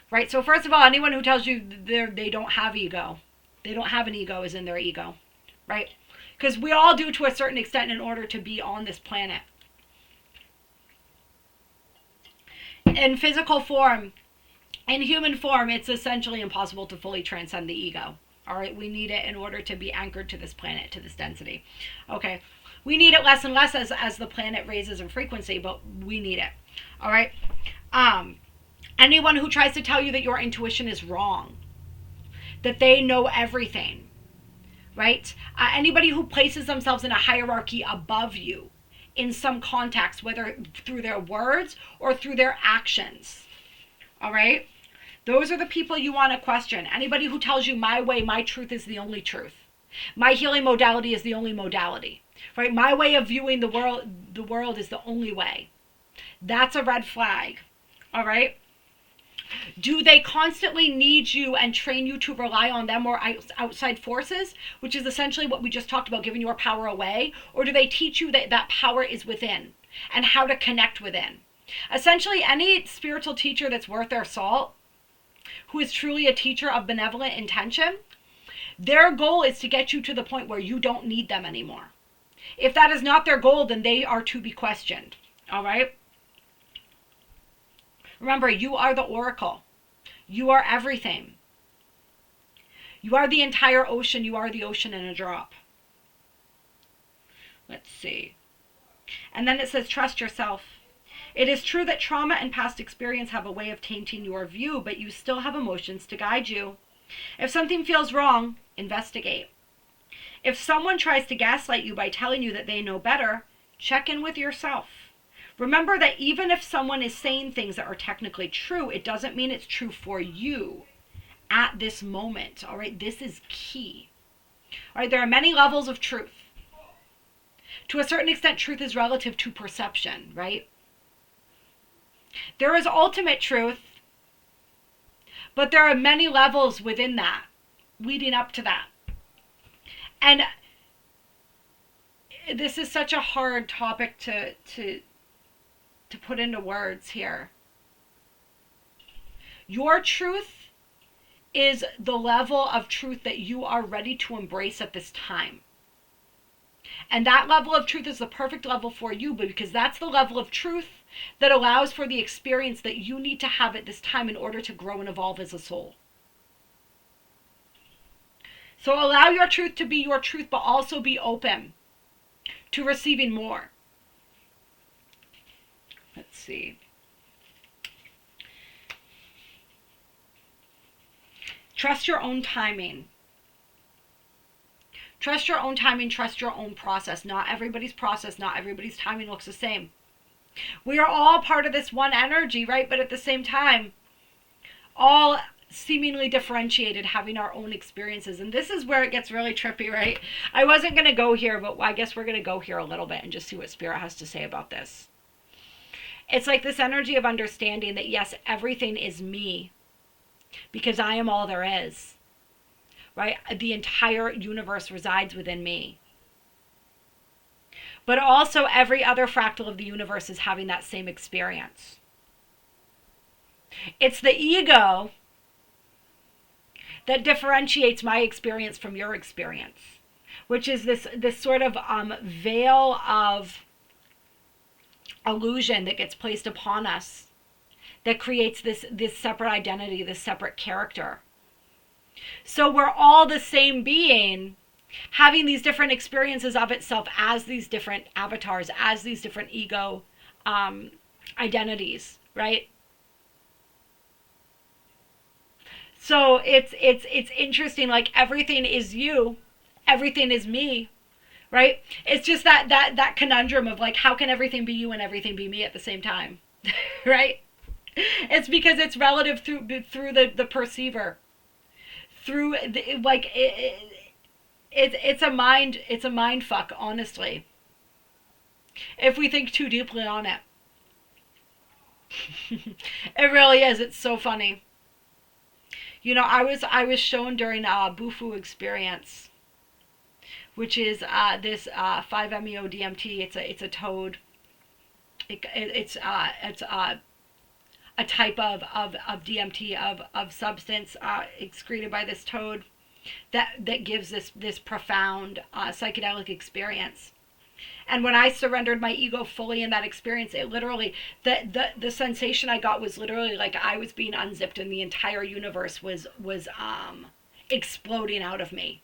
right? So first of all, anyone who tells you they don't have ego, they don't have an ego, is in their ego. right? Because we all do to a certain extent in order to be on this planet. In physical form, in human form, it's essentially impossible to fully transcend the ego. All right, we need it in order to be anchored to this planet, to this density. Okay, we need it less and less as the planet raises in frequency, but we need it. All right. Anyone who tries to tell you that your intuition is wrong, that they know everything, right? Anybody who places themselves in a hierarchy above you in some context, whether through their words or through their actions, all right? Those are the people you want to question. Anybody who tells you my way, my truth is the only truth. My healing modality is the only modality, right? My way of viewing the world is the only way. That's a red flag, all right? Do they constantly need you and train you to rely on them or outside forces, which is essentially what we just talked about, giving your power away? Or do they teach you that that power is within and how to connect within? Essentially, any spiritual teacher that's worth their salt, who is truly a teacher of benevolent intention, their goal is to get you to the point where you don't need them anymore. If that is not their goal, then they are to be questioned, all right? Remember, you are the oracle. You are everything. You are the entire ocean. You are the ocean in a drop. Let's see. And then it says, trust yourself. It is true that trauma and past experience have a way of tainting your view, but you still have emotions to guide you. If something feels wrong, investigate. If someone tries to gaslight you by telling you that they know better, check in with yourself. Remember that even if someone is saying things that are technically true, it doesn't mean it's true for you at this moment. All right, this is key. All right, there are many levels of truth. To a certain extent, truth is relative to perception, right? There is ultimate truth, but there are many levels within that, leading up to that. And this is such a hard topic to put into words here. Your truth is the level of truth that you are ready to embrace at this time. And that level of truth is the perfect level for you, because that's the level of truth that allows for the experience that you need to have at this time in order to grow and evolve as a soul. So allow your truth to be your truth, but also be open to receiving more. Let's see. Trust your own timing. Trust your own timing, trust your own process. Not everybody's process, not everybody's timing looks the same. We are all part of this one energy, right? But at the same time, all seemingly differentiated, having our own experiences. And this is where it gets really trippy, right? I wasn't going to go here, but I guess we're going to go here a little bit and just see what Spirit has to say about this. It's like this energy of understanding that, yes, everything is me because I am all there is, right? The entire universe resides within me. But also every other fractal of the universe is having that same experience. It's the ego that differentiates my experience from your experience, which is this sort of veil of illusion that gets placed upon us that creates this separate identity, this separate character. So we're all the same being having these different experiences of itself as these different avatars, as these different ego identities, right? So it's interesting, like everything is you, everything is me, right? It's just that conundrum of like, how can everything be you and everything be me at the same time, right? It's because it's relative through the perceiver, through the, like it's a mind fuck, honestly, if we think too deeply on it. It really is. It's so funny. You know, I was shown during a Bufu experience, which is this 5-MeO DMT. It's a toad. It's a type of DMT of substance excreted by this toad. that gives this profound psychedelic experience. And when I surrendered my ego fully in that experience, it literally, the sensation I got was literally like I was being unzipped and the entire universe was exploding out of me.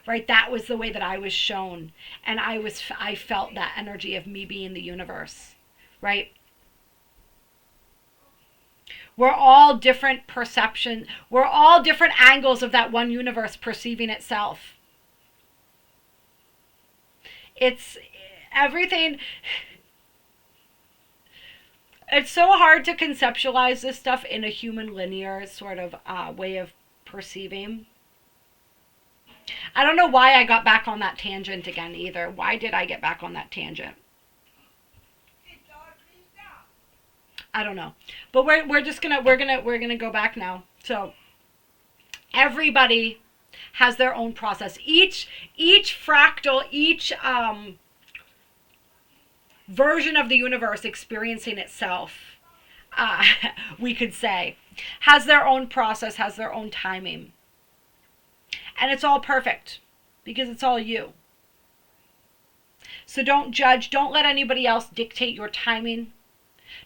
Right? That was the way that I was shown. And I felt that energy of me being the universe. Right? We're all different perception. We're all different angles of that one universe perceiving itself. It's everything. It's so hard to conceptualize this stuff in a human linear sort of way of perceiving. I don't know why I got back on that tangent again either. Why did I get back on that tangent? I don't know. But we're just gonna go back now. So everybody has their own process. Each fractal, each version of the universe experiencing itself, we could say, has their own process, has their own timing. And it's all perfect because it's all you. So don't judge. Don't let anybody else dictate your timing.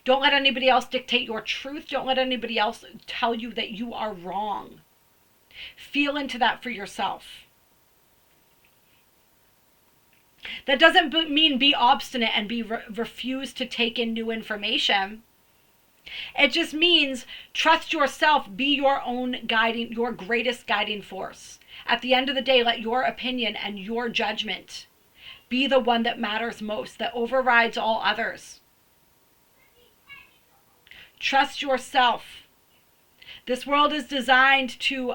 Don't let anybody else dictate your truth. Don't let anybody else tell you that you are wrong. Feel into that for yourself. That doesn't mean be obstinate and refuse to take in new information. It just means trust yourself, be your greatest guiding force. At the end of the day, let your opinion and your judgment be the one that matters most, that overrides all others. Trust yourself. This world is designed to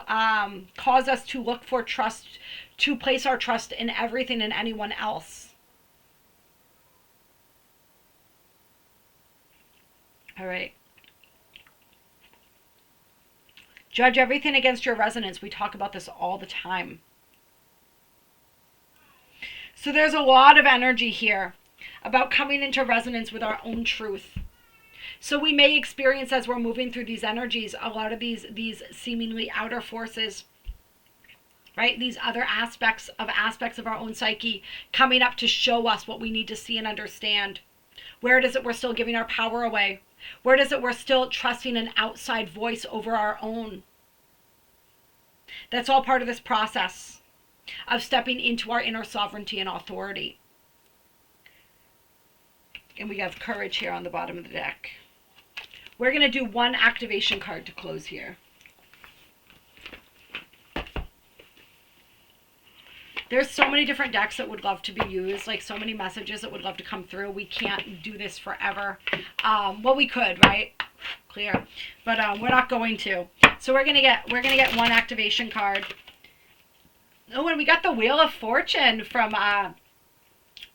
cause us to look for trust, to place our trust in everything and anyone else. All right. Judge everything against your resonance. We talk about this all the time. So there's a lot of energy here about coming into resonance with our own truth. So we may experience, as we're moving through these energies, a lot of these seemingly outer forces, right? These other aspects of our own psyche coming up to show us what we need to see and understand. Where it is that we're still giving our power away. Where it is that we're still trusting an outside voice over our own. That's all part of this process of stepping into our inner sovereignty and authority. And we have courage here on the bottom of the deck. We're going to do one activation card to close here. There's so many different decks that would love to be used, like so many messages that would love to come through. We can't do this forever. Well, we could, right? Clear. But we're not going to. So we're gonna get one activation card. Oh, and we got the Wheel of Fortune from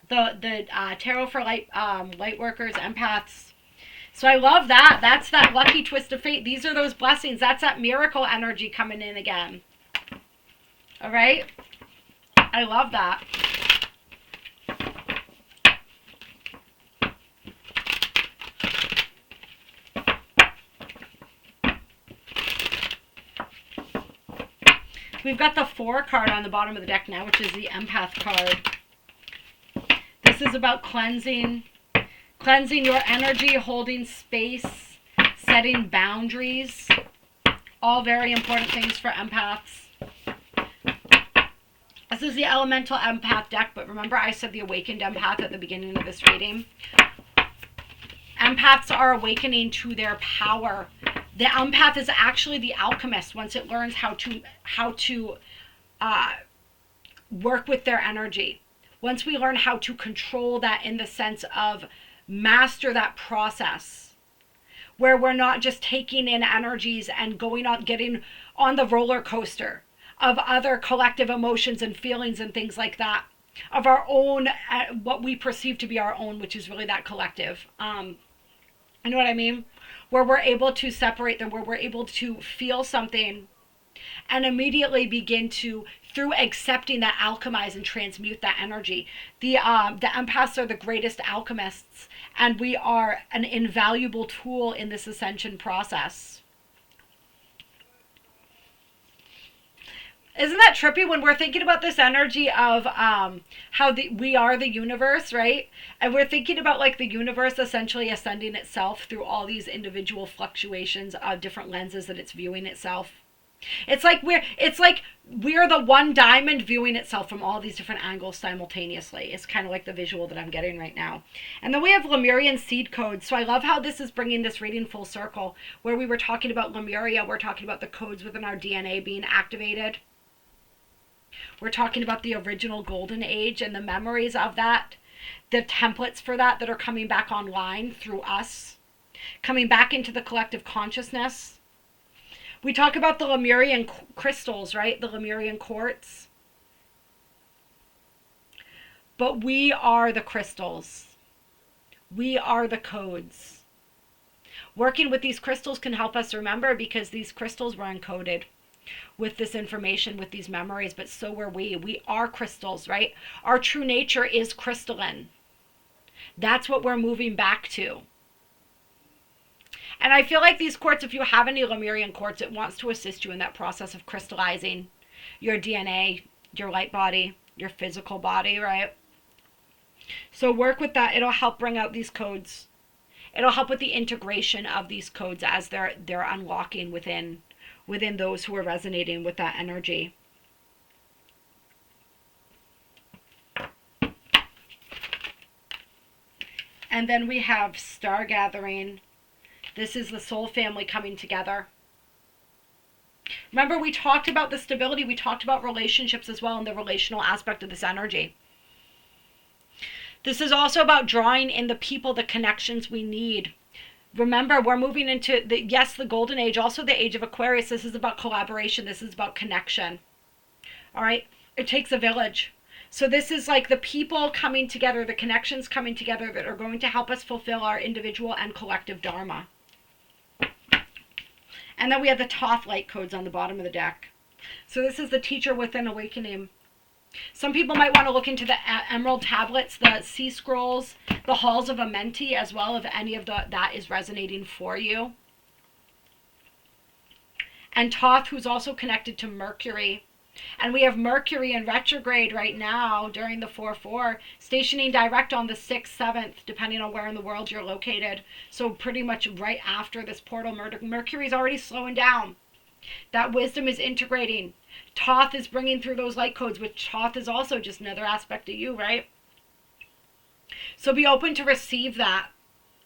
the Tarot for Light Workers, Empaths. So I love that. That's that lucky twist of fate. These are those blessings. That's that miracle energy coming in again. All right? I love that. We've got the 4 card on the bottom of the deck now, which is the Empath card. This is about cleansing your energy, holding space, setting boundaries. All very important things for empaths. This is the Elemental Empath deck, but remember I said the Awakened Empath at the beginning of this reading. Empaths are awakening to their power. The empath is actually the alchemist once it learns how to work with their energy. Once we learn how to control that in the sense of master that process, where we're not just taking in energies and getting on the roller coaster of other collective emotions and feelings and things like that, of our own, what we perceive to be our own, which is really that collective. You know what I mean? Where we're able to separate them, where we're able to feel something and immediately begin to, through accepting that, alchemize and transmute that energy. The empaths are the greatest alchemists, and we are an invaluable tool in this ascension process. Isn't that trippy when we're thinking about this energy of how we are the universe, right? And we're thinking about like the universe essentially ascending itself through all these individual fluctuations of different lenses that it's viewing itself. It's like we're the one diamond viewing itself from all these different angles simultaneously. It's kind of like the visual that I'm getting right now. And then we have Lemurian seed codes. So I love how this is bringing this reading full circle. Where we were talking about Lemuria, we're talking about the codes within our DNA being activated. We're talking about the original golden age and the memories of that, the templates for that are coming back online through us, coming back into the collective consciousness. We talk about the Lemurian crystals, right? The Lemurian quartz. But we are the crystals. We are the codes. Working with these crystals can help us remember, because these crystals were encoded with this information, with these memories, but so were we. We are crystals, right? Our true nature is crystalline. That's what we're moving back to. And I feel like these quartz, if you have any Lemurian quartz, it wants to assist you in that process of crystallizing your DNA, your light body, your physical body, right? So work with that. It'll help bring out these codes. It'll help with the integration of these codes as they're unlocking within those who are resonating with that energy. And then we have Star Gathering. This is the soul family coming together. Remember, we talked about the stability. We talked about relationships as well, and the relational aspect of this energy. This is also about drawing in the people, the connections we need. Remember, we're moving into the golden age, also the age of Aquarius. This is about collaboration. This is about connection. All right? It takes a village. So this is like the people coming together, the connections coming together that are going to help us fulfill our individual and collective dharma. And then we have the Thoth light codes on the bottom of the deck. So this is the teacher within awakening. Some people might want to look into the emerald tablets, the sea scrolls, the halls of Amenti as well, if any of that is resonating for you. And Thoth, who's also connected to Mercury. And we have Mercury in retrograde right now during the 4-4, stationing direct on the 6th, 7th, depending on where in the world you're located. So pretty much right after this portal, Mercury's already slowing down. That wisdom is integrating. Thoth is bringing through those light codes, which Thoth is also just another aspect of you, right? So be open to receive that.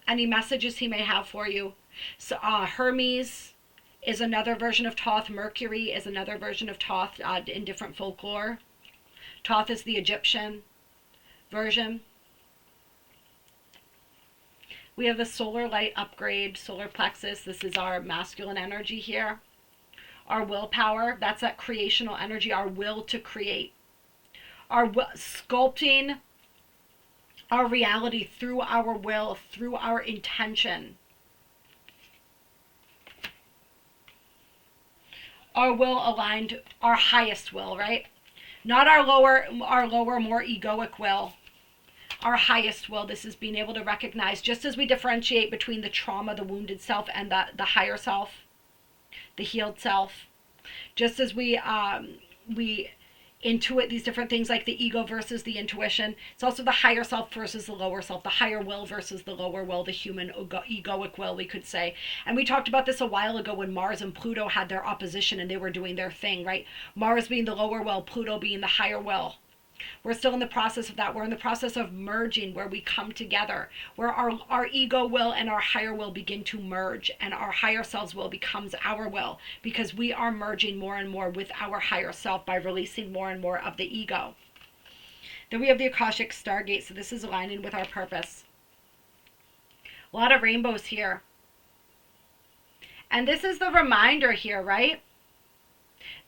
Any messages he may have for you. So Hermes is another version of Thoth. Mercury is another version of Thoth in different folklore. Thoth is the Egyptian version. We have the solar light upgrade, solar plexus. This is our masculine energy here. Our willpower, that's that creational energy, our will to create. Sculpting our reality through our will, through our intention. Our will aligned, our highest will, right? Not our lower, more egoic will. Our highest will. This is being able to recognize, just as we differentiate between the trauma, the wounded self, and the higher self, the healed self. Just as we intuit these different things, like the ego versus the intuition, it's also the higher self versus the lower self, the higher will versus the lower will, the human egoic will, we could say. And we talked about this a while ago when Mars and Pluto had their opposition and they were doing their thing, right? Mars being the lower will, Pluto being the higher will. We're still in the process of that. We're in the process of merging, where we come together, where our ego will and our higher will begin to merge, and our higher selves will becomes our will, because we are merging more and more with our higher self by releasing more and more of the ego. Then we have the Akashic Stargate, so this is aligning with our purpose. A lot of rainbows here. And this is the reminder here, right?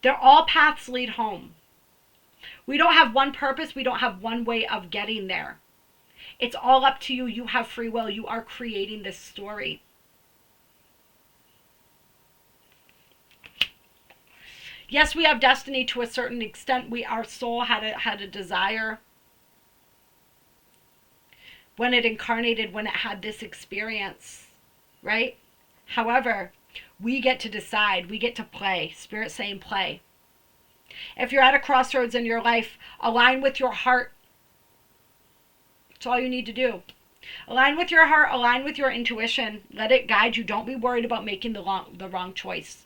They're all paths lead home. We don't have one purpose. We don't have one way of getting there. It's all up to you. You have free will. You are creating this story. Yes, we have destiny to a certain extent. Our soul had a desire when it incarnated, when it had this experience, right? However, we get to decide. We get to play. Spirit saying play. If you're at a crossroads in your life, align with your heart. That's all you need to do. Align with your heart, align with your intuition. Let it guide you. Don't be worried about making the wrong choice.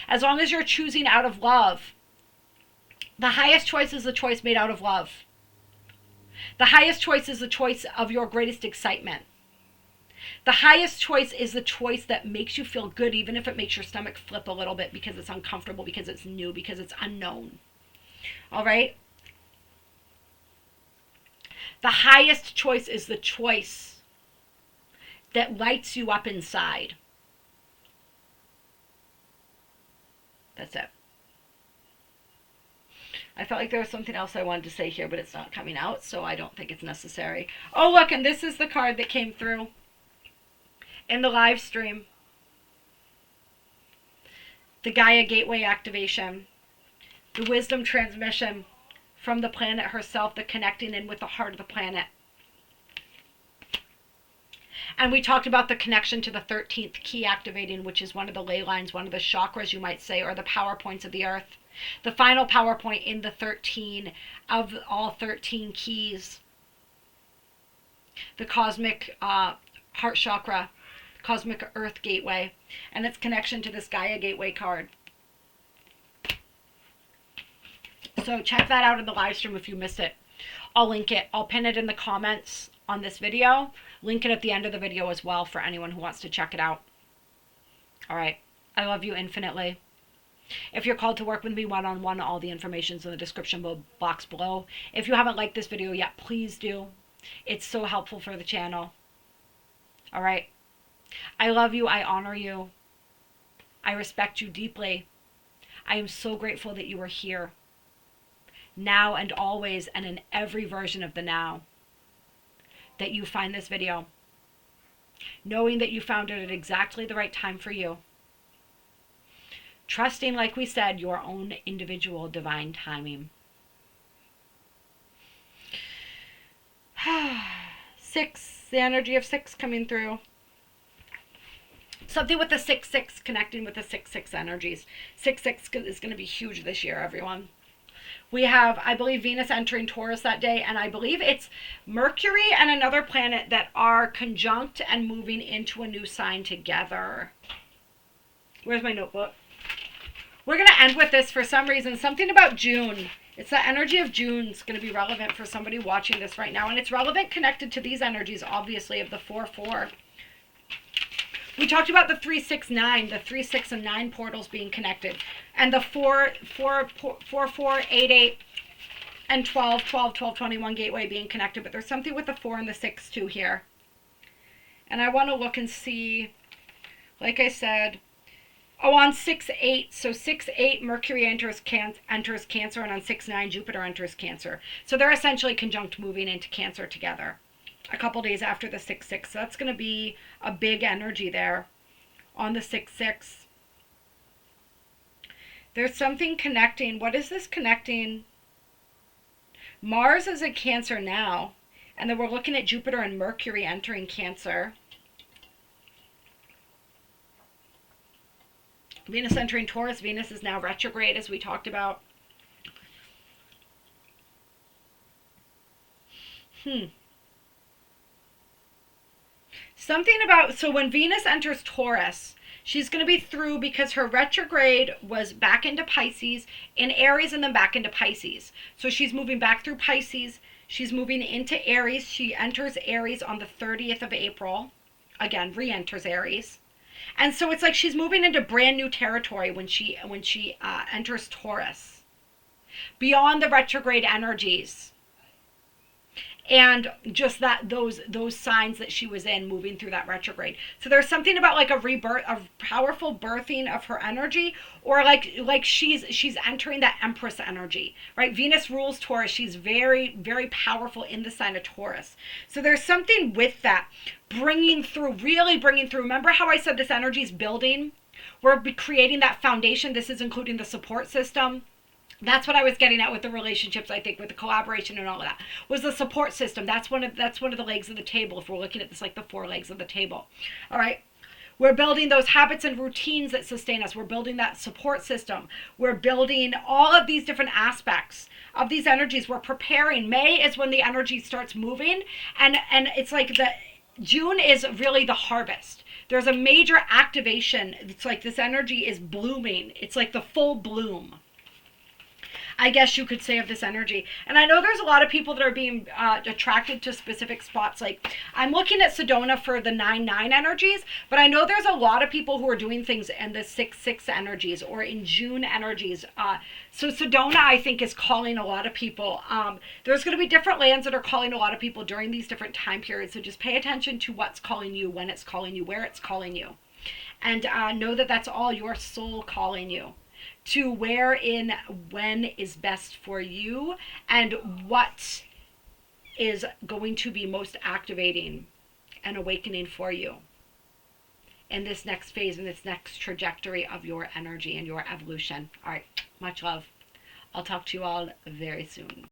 As long as you're choosing out of love, the highest choice is the choice made out of love. The highest choice is the choice of your greatest excitement. The highest choice is the choice that makes you feel good, even if it makes your stomach flip a little bit because it's uncomfortable, because it's new, because it's unknown. All right? The highest choice is the choice that lights you up inside. That's it. I felt like there was something else I wanted to say here, but it's not coming out, so I don't think it's necessary. Oh, look, and this is the card that came through in the live stream. The Gaia Gateway activation. The wisdom transmission from the planet herself, the connecting in with the heart of the planet. And we talked about the connection to the 13th key activating, which is one of the ley lines, one of the chakras, you might say, or the power points of the earth. The final power point in the 13 of all 13 keys. The cosmic heart chakra, cosmic earth gateway, and its connection to this Gaia Gateway card. So check that out in the live stream if you missed it. I'll link it. I'll pin it in the comments on this video. Link it at the end of the video as well for anyone who wants to check it out. All right. I love you infinitely. If you're called to work with me one-on-one, all the information's in the description box below. If you haven't liked this video yet, please do. It's so helpful for the channel. All right. I love you. I honor you. I respect you deeply. I am so grateful that you are here. Now and always, and in every version of the now, that you find this video, knowing that you found it at exactly the right time for you, trusting, like we said, your own individual divine timing. 6, the energy of 6 coming through. Something with the 6-6, connecting with the 6-6 energies. 6-6 is going to be huge this year, everyone. We have, I believe, Venus entering Taurus that day, and I believe it's Mercury and another planet that are conjunct and moving into a new sign together. Where's my notebook? We're going to end with this for some reason. Something about June. It's the energy of June is going to be relevant for somebody watching this right now, and it's relevant connected to these energies, obviously, of the 4-4. We talked about the 3-6-9, the 3, 6, and 9 portals being connected, and the 4, 8, 8, and 12, 12, 12, 21 gateway being connected. But there's something with the 4 and the 6 too here. And I want to look and see, like I said, oh, on 6-8, so 6-8 Mercury enters Cancer, and on 6-9 Jupiter enters Cancer. So they're essentially conjunct moving into Cancer together a couple days after the 6-6. So that's going to be a big energy there on the 6-6. There's something connecting. What is this connecting? Mars is in Cancer now, and then we're looking at Jupiter and Mercury entering Cancer. Venus entering Taurus. Venus is now retrograde, as we talked about. Something about, so when Venus enters Taurus, she's going to be through, because her retrograde was back into Pisces, in Aries, and then back into Pisces. So she's moving back through Pisces. She's moving into Aries. She enters Aries on the 30th of April. Again, re-enters Aries. And so it's like she's moving into brand new territory when she enters Taurus. Beyond the retrograde energies. And just that those signs that she was in moving through that retrograde. So there's something about like a rebirth, a powerful birthing of her energy, or like she's entering that Empress energy, right? Venus rules Taurus. She's very, very powerful in the sign of Taurus. So there's something with that bringing through, really bringing through. Remember how I said this energy is building? We're creating that foundation. This is including the support system. That's what I was getting at with the relationships, I think, with the collaboration and all of that, was the support system. That's one of the legs of the table, if we're looking at this like the 4 legs of the table. All right. We're building those habits and routines that sustain us. We're building that support system. We're building all of these different aspects of these energies. We're preparing. May is when the energy starts moving, and it's like the June is really the harvest. There's a major activation. It's like this energy is blooming. It's like the full bloom, I guess you could say, of this energy. And I know there's a lot of people that are being attracted to specific spots. Like, I'm looking at Sedona for the 9-9 energies, but I know there's a lot of people who are doing things in the 6-6 energies or in June energies. So Sedona, I think, is calling a lot of people. There's going to be different lands that are calling a lot of people during these different time periods. So just pay attention to what's calling you, when it's calling you, where it's calling you. And know that that's all your soul calling you to where in when is best for you and what is going to be most activating and awakening for you in this next phase, in this next trajectory of your energy and your evolution. All right, much love. I'll talk to you all very soon.